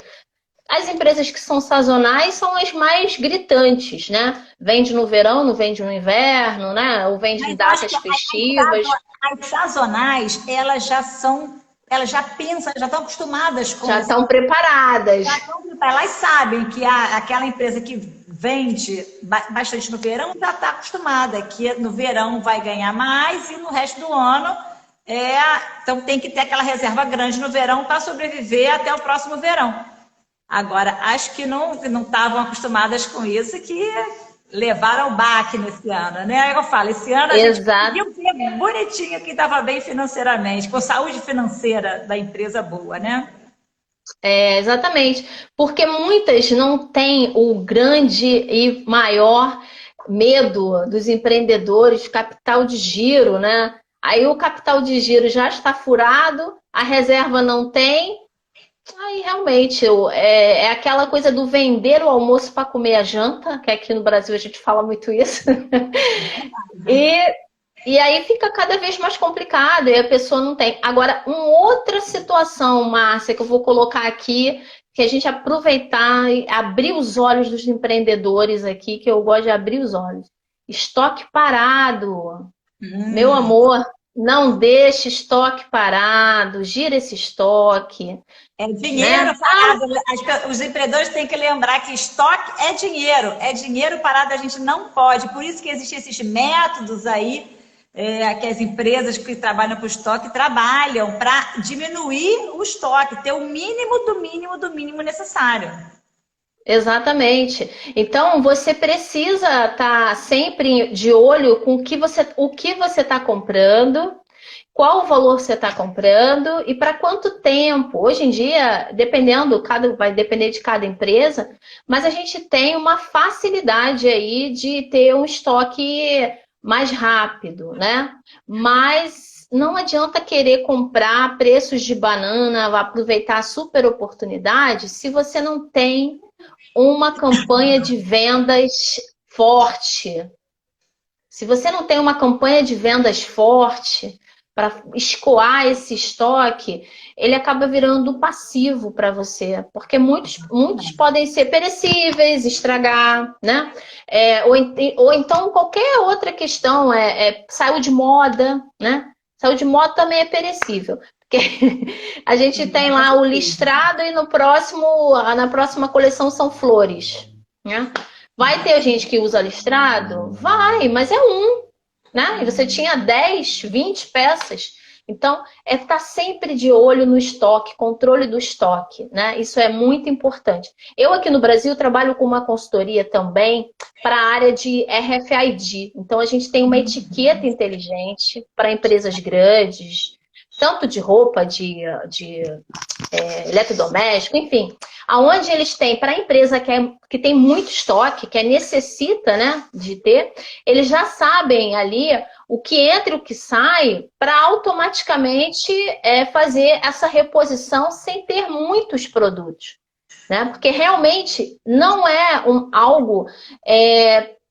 As empresas que são sazonais são as mais gritantes, né? Vende no verão, não vende no inverno, né? Ou vende em Mas eu acho datas que festivas. as sazonais, elas já pensam, já estão acostumadas com Já esse. estão preparadas. Elas sabem que aquela empresa que vende bastante no verão já está acostumada, que no verão vai ganhar mais e no resto do ano então tem que ter aquela reserva grande no verão para sobreviver até o próximo verão. Agora, acho que não estavam acostumadas com isso, que levaram o baque nesse ano, né? Aí eu falo, esse ano a gente Exato. conseguiu ver bonitinho que estava bem financeiramente, com saúde financeira da empresa boa, né? Exatamente. Porque muitas não têm o grande e maior medo dos empreendedores, capital de giro, né? Aí o capital de giro já está furado, a reserva não tem. Aí realmente é aquela coisa do vender o almoço para comer a janta, que aqui no Brasil a gente fala muito isso. E aí fica cada vez mais complicado e a pessoa não tem. Agora, uma outra situação, Márcia, que eu vou colocar aqui, que a gente aproveitar e abrir os olhos dos empreendedores aqui, que eu gosto de abrir os olhos. Estoque parado. Meu amor, não deixe estoque parado, gira esse estoque. É dinheiro Né? parado. Os empreendedores têm que lembrar que estoque é dinheiro. É dinheiro parado, a gente não pode. Por isso que existem esses métodos aí, que as empresas que trabalham com estoque trabalham para diminuir o estoque, ter o mínimo do mínimo do mínimo necessário. Exatamente. Então, você precisa estar sempre de olho com o que você está comprando, qual o valor você está comprando e para quanto tempo. Hoje em dia, vai depender de cada empresa, mas a gente tem uma facilidade aí de ter um estoque mais rápido, né? Mas não adianta querer comprar preços de banana, aproveitar a super oportunidade, se você não tem uma campanha de vendas forte. Se você não tem uma campanha de vendas forte para escoar esse estoque, ele acaba virando passivo para você, porque muitos podem ser perecíveis, estragar, né? Ou então qualquer outra questão, saiu de moda, né? Saiu de moda também é perecível. Porque a gente tem lá o listrado e na próxima coleção são flores, né? Vai ter gente que usa listrado? Vai, mas é um, né? E você tinha 10, 20 peças. Então, é estar sempre de olho no estoque, controle do estoque, né? Isso é muito importante. Eu aqui no Brasil trabalho com uma consultoria também para a área de RFID. Então, a gente tem uma etiqueta inteligente para empresas grandes, tanto de roupa, de eletrodoméstico, enfim. Aonde eles têm, para a empresa que tem muito estoque, que necessita, né, de ter, eles já sabem ali o que entra e o que sai para automaticamente fazer essa reposição sem ter muitos produtos. Né? Porque realmente não é algo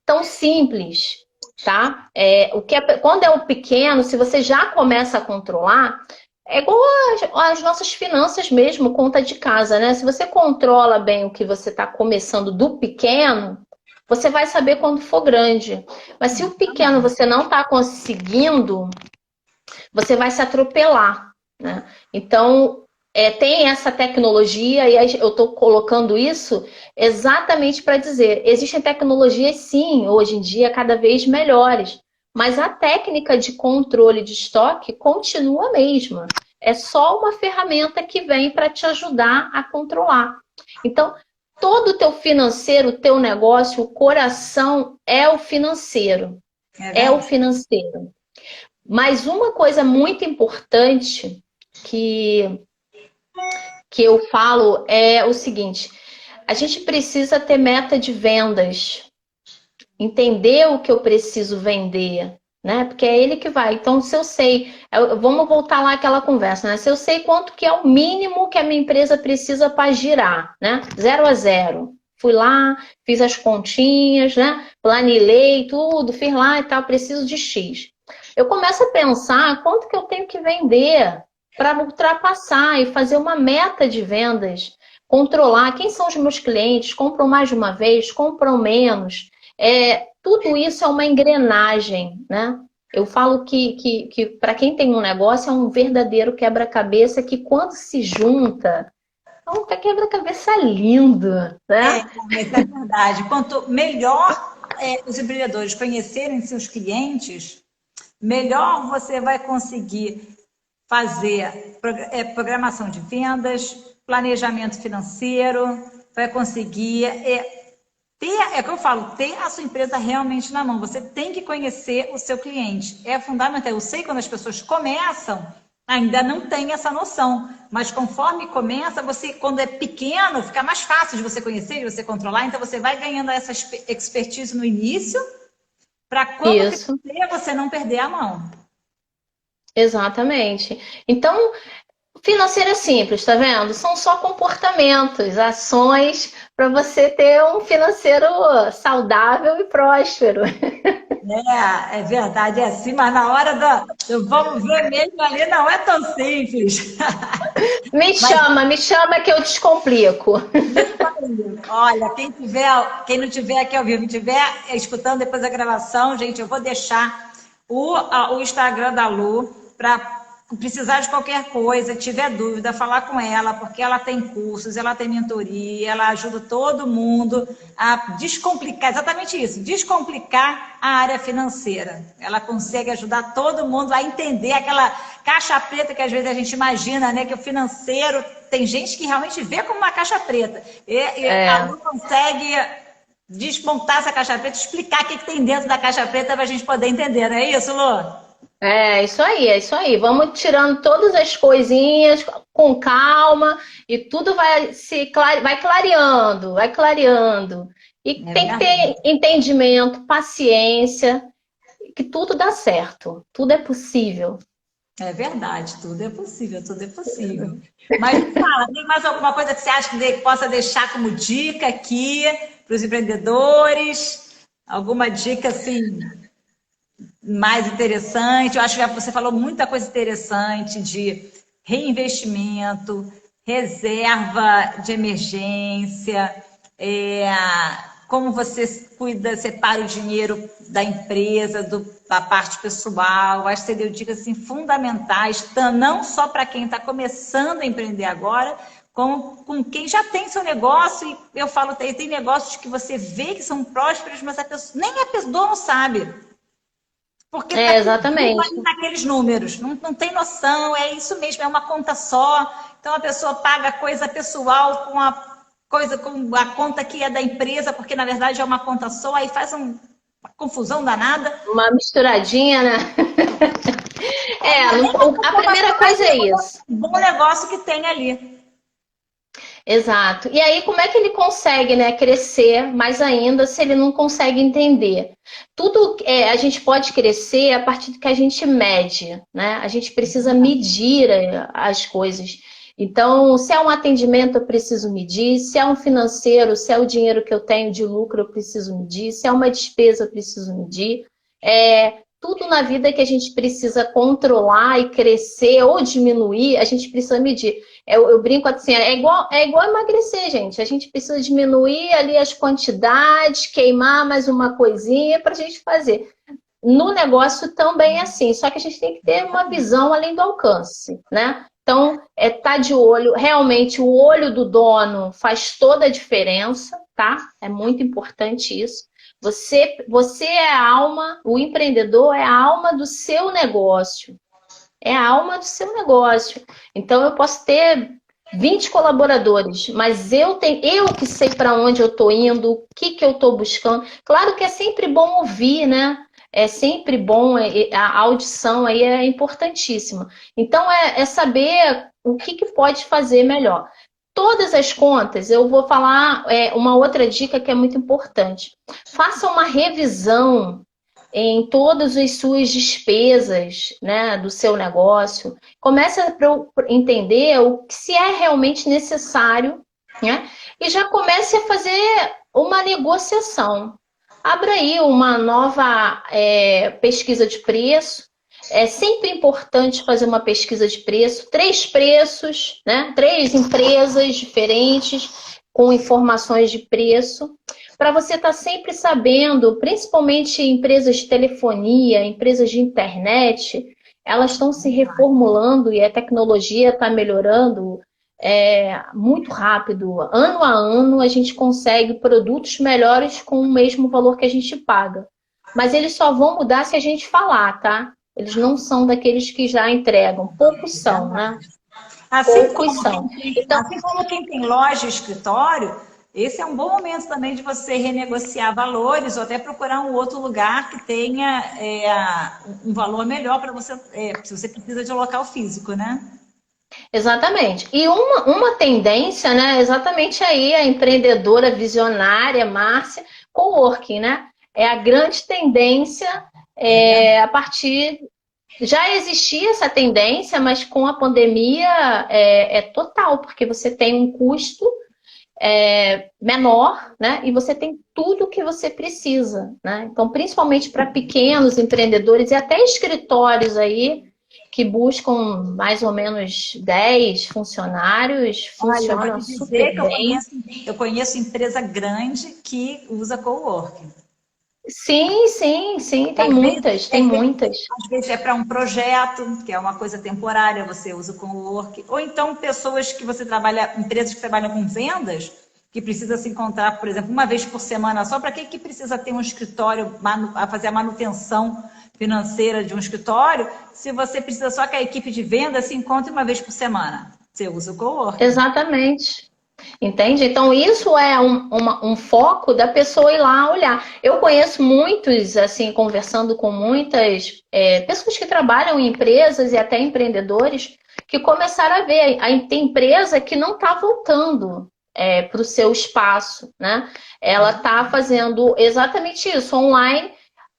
tão simples. Tá? Quando é o pequeno, se você já começa a controlar, é igual as nossas finanças mesmo, conta de casa, né? Se você controla bem o que você está começando do pequeno, você vai saber quando for grande. Mas se o pequeno você não está conseguindo, você vai se atropelar, né? Então, tem essa tecnologia, e eu estou colocando isso exatamente para dizer, existem tecnologias, sim, hoje em dia, cada vez melhores, mas a técnica de controle de estoque continua a mesma. É só uma ferramenta que vem para te ajudar a controlar. Então, todo o teu financeiro, o teu negócio, o coração é o financeiro. É o financeiro. Mas uma coisa muito importante que eu falo é o seguinte: a gente precisa ter meta de vendas, entender o que eu preciso vender, né? Porque é ele que vai. Então, se eu sei, vamos voltar lá àquela conversa, né? Se eu sei quanto que é o mínimo que a minha empresa precisa para girar, né? 0 a 0. Fui lá, fiz as continhas, né? Planilhei tudo, fiz lá e tal, preciso de X. Eu começo a pensar quanto que eu tenho que vender para ultrapassar e fazer uma meta de vendas, controlar quem são os meus clientes, compram mais de uma vez, compram menos. Tudo isso é uma engrenagem, né? Eu falo que para quem tem um negócio é um verdadeiro quebra-cabeça que quando se junta, é um quebra-cabeça lindo, né? Mas é verdade. Quanto melhor os empreendedores conhecerem seus clientes, melhor você vai conseguir fazer programação de vendas, planejamento financeiro, vai conseguir é o que eu falo, ter a sua empresa realmente na mão. Você tem que conhecer o seu cliente. É fundamental. Eu sei que quando as pessoas começam, ainda não tem essa noção. Mas conforme começa, você, quando é pequeno, fica mais fácil de você conhecer, de você controlar. Então, você vai ganhando essa expertise no início, para quando você não perder a mão. Exatamente. Então, financeiro é simples, tá vendo? São só comportamentos, ações para você ter um financeiro saudável e próspero. É verdade, é assim, mas na hora do vamos ver mesmo ali não é tão simples. Me chama que eu descomplico. Olha, quem não tiver aqui ao vivo, estiver escutando depois da gravação, gente, eu vou deixar o Instagram da Lu para precisar de qualquer coisa, tiver dúvida, falar com ela, porque ela tem cursos, ela tem mentoria, ela ajuda todo mundo a descomplicar, exatamente isso, descomplicar a área financeira. Ela consegue ajudar todo mundo a entender aquela caixa preta que às vezes a gente imagina, né, que o financeiro, tem gente que realmente vê como uma caixa preta. A Lu consegue desmontar essa caixa preta, explicar o que tem dentro da caixa preta para a gente poder entender, não é isso, Lu? É isso aí. Vamos tirando todas as coisinhas com calma e tudo vai clareando. E tem que ter entendimento, paciência, que tudo dá certo, tudo é possível. É verdade, tudo é possível. Mas fala, tem mais alguma coisa que você acha que possa deixar como dica aqui para os empreendedores? Alguma dica assim mais interessante? Eu acho que você falou muita coisa interessante de reinvestimento, reserva de emergência, como você cuida, separa o dinheiro da empresa, da parte pessoal. Acho que você deu dicas assim, fundamentais, não só para quem está começando a empreender agora, como com quem já tem seu negócio. E eu falo, tem negócios que você vê que são prósperos, mas nem a pessoa não sabe. Porque tá tudo Exatamente. ali naqueles números, não tem noção, é isso mesmo, é uma conta só. Então a pessoa paga a coisa pessoal com a coisa com a conta que é da empresa, porque na verdade é uma conta só, aí faz uma confusão danada. Uma misturadinha, né? Não é nem uma A primeira comprovação, mas coisa é isso. um bom negócio que tem ali. Exato. E aí, como é que ele consegue, né, crescer mais ainda se ele não consegue entender? Tudo a gente pode crescer a partir do que a gente mede, né? A gente precisa medir as coisas. Então, se é um atendimento, eu preciso medir. Se é um financeiro, se é o dinheiro que eu tenho de lucro, eu preciso medir. Se é uma despesa, eu preciso medir. Tudo na vida que a gente precisa controlar e crescer ou diminuir, a gente precisa medir. Eu brinco assim, é igual emagrecer, gente. A gente precisa diminuir ali as quantidades, queimar mais uma coisinha para a gente fazer. No negócio também é assim, só que a gente tem que ter uma visão além do alcance, né? Então, tá de olho. Realmente, o olho do dono faz toda a diferença, tá? É muito importante isso. Você é a alma, o empreendedor é a alma do seu negócio. É a alma do seu negócio. Então, eu posso ter 20 colaboradores, mas eu que sei para onde eu estou indo, o que eu estou buscando. Claro que é sempre bom ouvir, né? É sempre bom, a audição aí é importantíssima. Então, é saber o que pode fazer melhor. Todas as contas, eu vou falar uma outra dica que é muito importante. Faça uma revisão em todas as suas despesas, né, do seu negócio. Comece a entender se é realmente necessário, né? E já comece a fazer uma negociação. Abra aí uma nova pesquisa de preço. É sempre importante fazer uma pesquisa de preço, 3 preços, né? 3 empresas diferentes com informações de preço, para você estar sempre sabendo, principalmente empresas de telefonia, empresas de internet, elas estão se reformulando e a tecnologia está melhorando muito rápido. Ano a ano a gente consegue produtos melhores com o mesmo valor que a gente paga. Mas eles só vão mudar se a gente falar, tá? Eles não são daqueles que já entregam. Poucos são, né? Poucos são. Assim como quem tem loja e escritório, esse é um bom momento também de você renegociar valores ou até procurar um outro lugar que tenha um valor melhor para você, se você precisa de um local físico, né? Exatamente. E uma tendência, né? Exatamente aí, a empreendedora visionária, Márcia, coworking, né? É a grande tendência a partir. Já existia essa tendência, mas com a pandemia é total, porque você tem um custo menor, né? E você tem tudo o que você precisa, né? Então, principalmente para pequenos empreendedores e até escritórios aí que buscam mais ou menos 10 funcionários, funciona super bem. Eu conheço empresa grande que usa coworking. Sim, tem muitas. Às vezes é para um projeto, que é uma coisa temporária, você usa o coworking. Ou então pessoas que você trabalha, empresas que trabalham com vendas, que precisa se encontrar, por exemplo, uma vez por semana só. Para que precisa ter um escritório a fazer a manutenção financeira de um escritório, se você precisa só que a equipe de venda se encontre uma vez por semana? Você usa o coworking. Exatamente. Entende? Então, isso é um foco da pessoa ir lá olhar. Eu conheço muitos, assim, conversando com muitas pessoas que trabalham em empresas e até empreendedores, que começaram a ver. Tem empresa que não está voltando para o seu espaço, né? Ela está fazendo exatamente isso, online.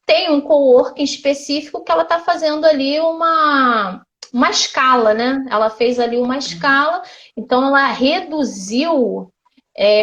Tem um coworking específico que ela está fazendo ali uma escala, né? Ela fez ali uma escala, então ela reduziu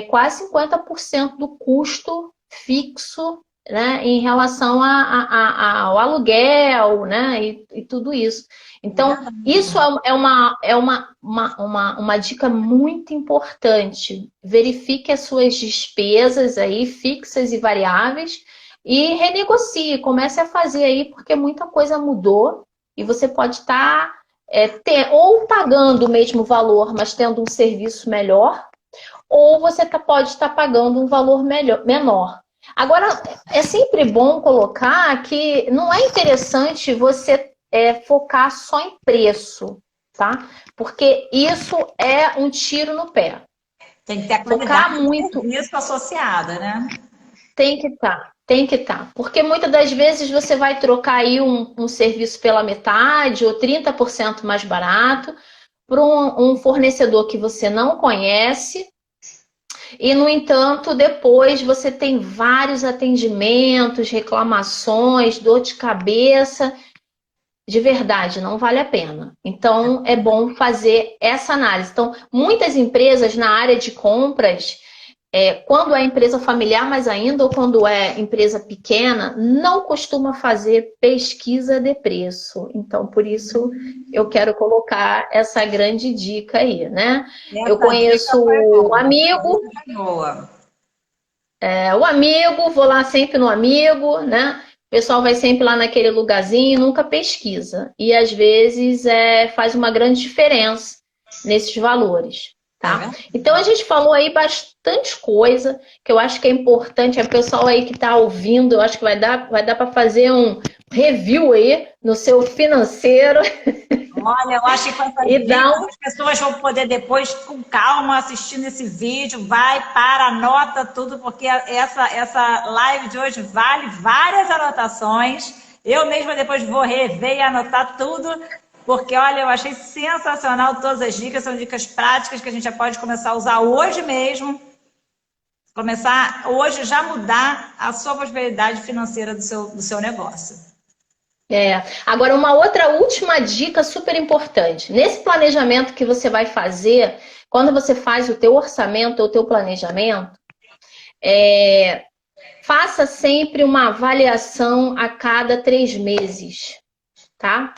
quase 50% do custo fixo, né, em relação ao aluguel, né, e tudo isso. Então, isso é uma dica muito importante. Verifique as suas despesas aí, fixas e variáveis, e renegocie, comece a fazer aí, porque muita coisa mudou e você pode estar ou pagando o mesmo valor, mas tendo um serviço melhor, ou você pode estar pagando um valor menor. Agora, é sempre bom colocar que não é interessante você focar só em preço, tá? Porque isso é um tiro no pé. Tem que ter a Focar qualidade do muito serviço associada, né? tem que estar, tem que estar. Porque muitas das vezes você vai trocar aí um serviço pela metade ou 30% mais barato para um fornecedor que você não conhece. E, no entanto, depois você tem vários atendimentos, reclamações, dor de cabeça. De verdade, não vale a pena. Então, é bom fazer essa análise. Então, muitas empresas na área de compras, quando é empresa familiar, mais ainda, ou quando é empresa pequena, não costuma fazer pesquisa de preço. Então, por isso, eu quero colocar essa grande dica aí, né? Eu Essa dica conheço foi um boa. Essa amigo. dica foi boa. O amigo, vou lá sempre no amigo, né? O pessoal vai sempre lá naquele lugarzinho, nunca pesquisa. E às vezes faz uma grande diferença nesses valores, É tá? verdade. Então a gente falou aí bastante coisa que eu acho que é importante. A pessoal aí que está ouvindo, eu acho que vai dar para fazer um review aí no seu financeiro Olha, eu acho que com essa e dica dar um. as pessoas vão poder depois, com calma, assistindo esse vídeo, anota tudo, porque essa live de hoje vale várias anotações. Eu mesma depois vou rever e anotar tudo, porque, olha, eu achei sensacional todas as dicas, são dicas práticas que a gente já pode começar a usar hoje mesmo, começar hoje já mudar a sua prosperidade financeira do seu negócio. Agora, uma outra última dica super importante. Nesse planejamento que você vai fazer, quando você faz o teu orçamento ou o teu planejamento, faça sempre uma avaliação a cada 3 meses, tá?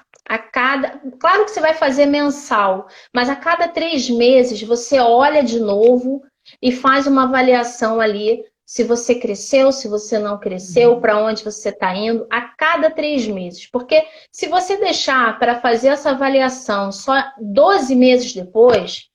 Claro que você vai fazer mensal, mas a cada 3 meses você olha de novo e faz uma avaliação ali, se você cresceu, se você não cresceu, para onde você está indo, a cada 3 meses. Porque se você deixar para fazer essa avaliação só 12 meses depois,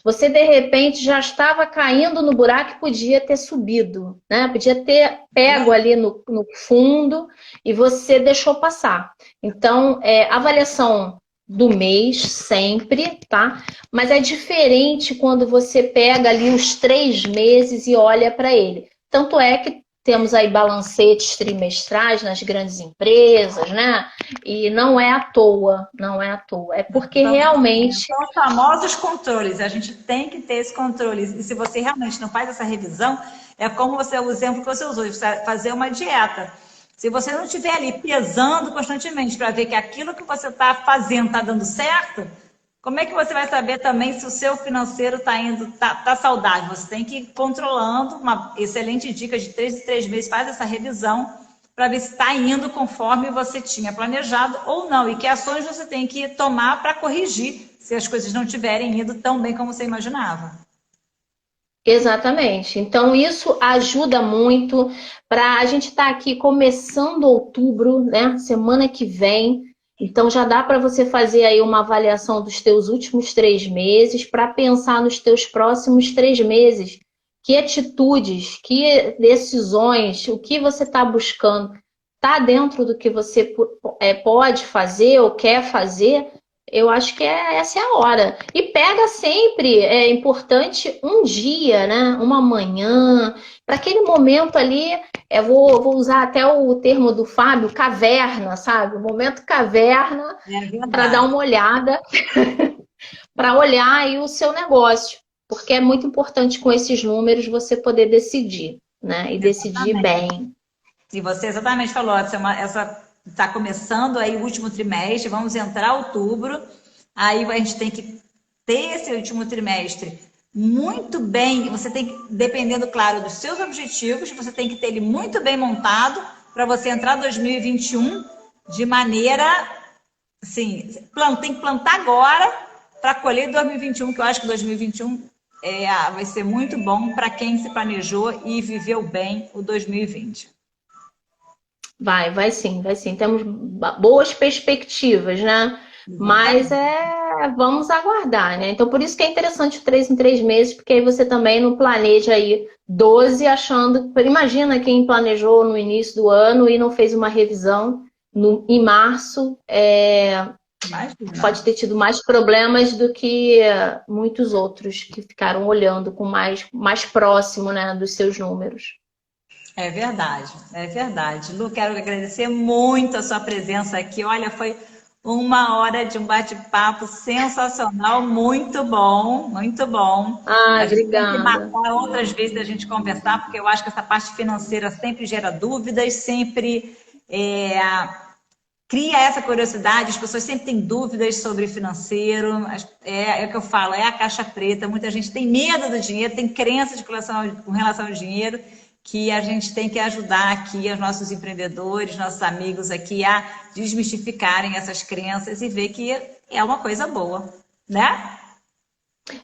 você de repente já estava caindo no buraco e podia ter subido, né? Podia ter pego ali no fundo e você deixou passar. Então, avaliação do mês sempre, tá? Mas é diferente quando você pega ali os 3 meses e olha para ele. Tanto é que temos aí balancetes trimestrais nas grandes empresas, né? E não é à toa, não é à toa. É porque realmente... São os famosos controles, a gente tem que ter esse controle. E se você realmente não faz essa revisão, é como o exemplo que você usou, fazer uma dieta. Se você não estiver ali pesando constantemente para ver que aquilo que você está fazendo está dando certo, como é que você vai saber também se o seu financeiro tá saudável? Você tem que ir controlando, uma excelente dica de 3 em 3 meses, faz essa revisão para ver se está indo conforme você tinha planejado ou não. E que ações você tem que tomar para corrigir se as coisas não estiverem indo tão bem como você imaginava. Exatamente. Então, isso ajuda muito para a gente estar aqui começando outubro, né? Semana que vem. Então, já dá para você fazer aí uma avaliação dos teus últimos 3 meses para pensar nos teus próximos 3 meses. Que atitudes, que decisões, o que você está buscando, está dentro do que você pode fazer ou quer fazer? Eu acho que essa é a hora. E pega sempre, é importante, um dia, né? Uma manhã, para aquele momento ali, vou usar até o termo do Fábio, caverna, sabe? O momento caverna, para dar uma olhada, para olhar aí o seu negócio. Porque é muito importante com esses números você poder decidir, né? E decidir bem. E você exatamente falou, está começando aí o último trimestre, vamos entrar outubro, aí a gente tem que ter esse último trimestre muito bem, você tem que, dependendo, claro, dos seus objetivos, você tem que ter ele muito bem montado para você entrar em 2021 de maneira, assim, tem que plantar agora para colher em 2021, que eu acho que 2021 vai ser muito bom para quem se planejou e viveu bem o 2020. Vai sim, vai sim. Temos boas perspectivas, né? Mas vamos aguardar, né? Então, por isso que é interessante o 3 em 3 meses, porque aí você também não planeja aí 12 achando... Imagina quem planejou no início do ano e não fez uma revisão em março, Imagina. pode ter tido mais problemas do que muitos outros que ficaram olhando com mais próximo, né, dos seus números. É verdade, é verdade. Lu, quero agradecer muito a sua presença aqui. Olha, foi 1 hora de um bate-papo sensacional, muito bom, muito bom. Ah, A gente tem que obrigada. marcar outras vezes da gente conversar, porque eu acho que essa parte financeira sempre gera dúvidas, sempre cria essa curiosidade, as pessoas sempre têm dúvidas sobre financeiro, é o que eu falo, é a caixa preta, muita gente tem medo do dinheiro, tem crenças com relação ao dinheiro, que a gente tem que ajudar aqui os nossos empreendedores, nossos amigos aqui a desmistificarem essas crenças e ver que é uma coisa boa, né?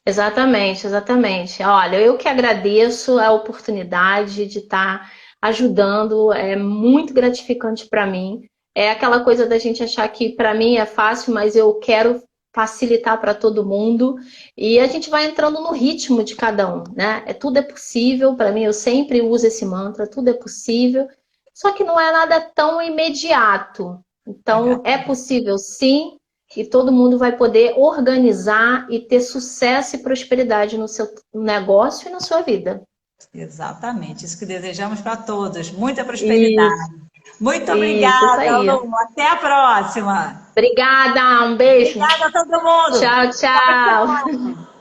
Exatamente, exatamente. Olha, eu que agradeço a oportunidade de estar ajudando, é muito gratificante para mim. É aquela coisa da gente achar que para mim é fácil, mas eu quero facilitar para todo mundo. E a gente vai entrando no ritmo de cada um, né? Tudo é possível, para mim eu sempre uso esse mantra, tudo é possível, só que não é nada tão imediato. Então, é possível sim, e todo mundo vai poder organizar e ter sucesso e prosperidade no seu negócio e na sua vida. Exatamente, isso que desejamos para todos. Muita Isso, prosperidade. Muito isso obrigada, aí. Lu. Até a próxima. Obrigada, um beijo. Obrigada a todo mundo. Tchau, Tchau, tchau. tchau.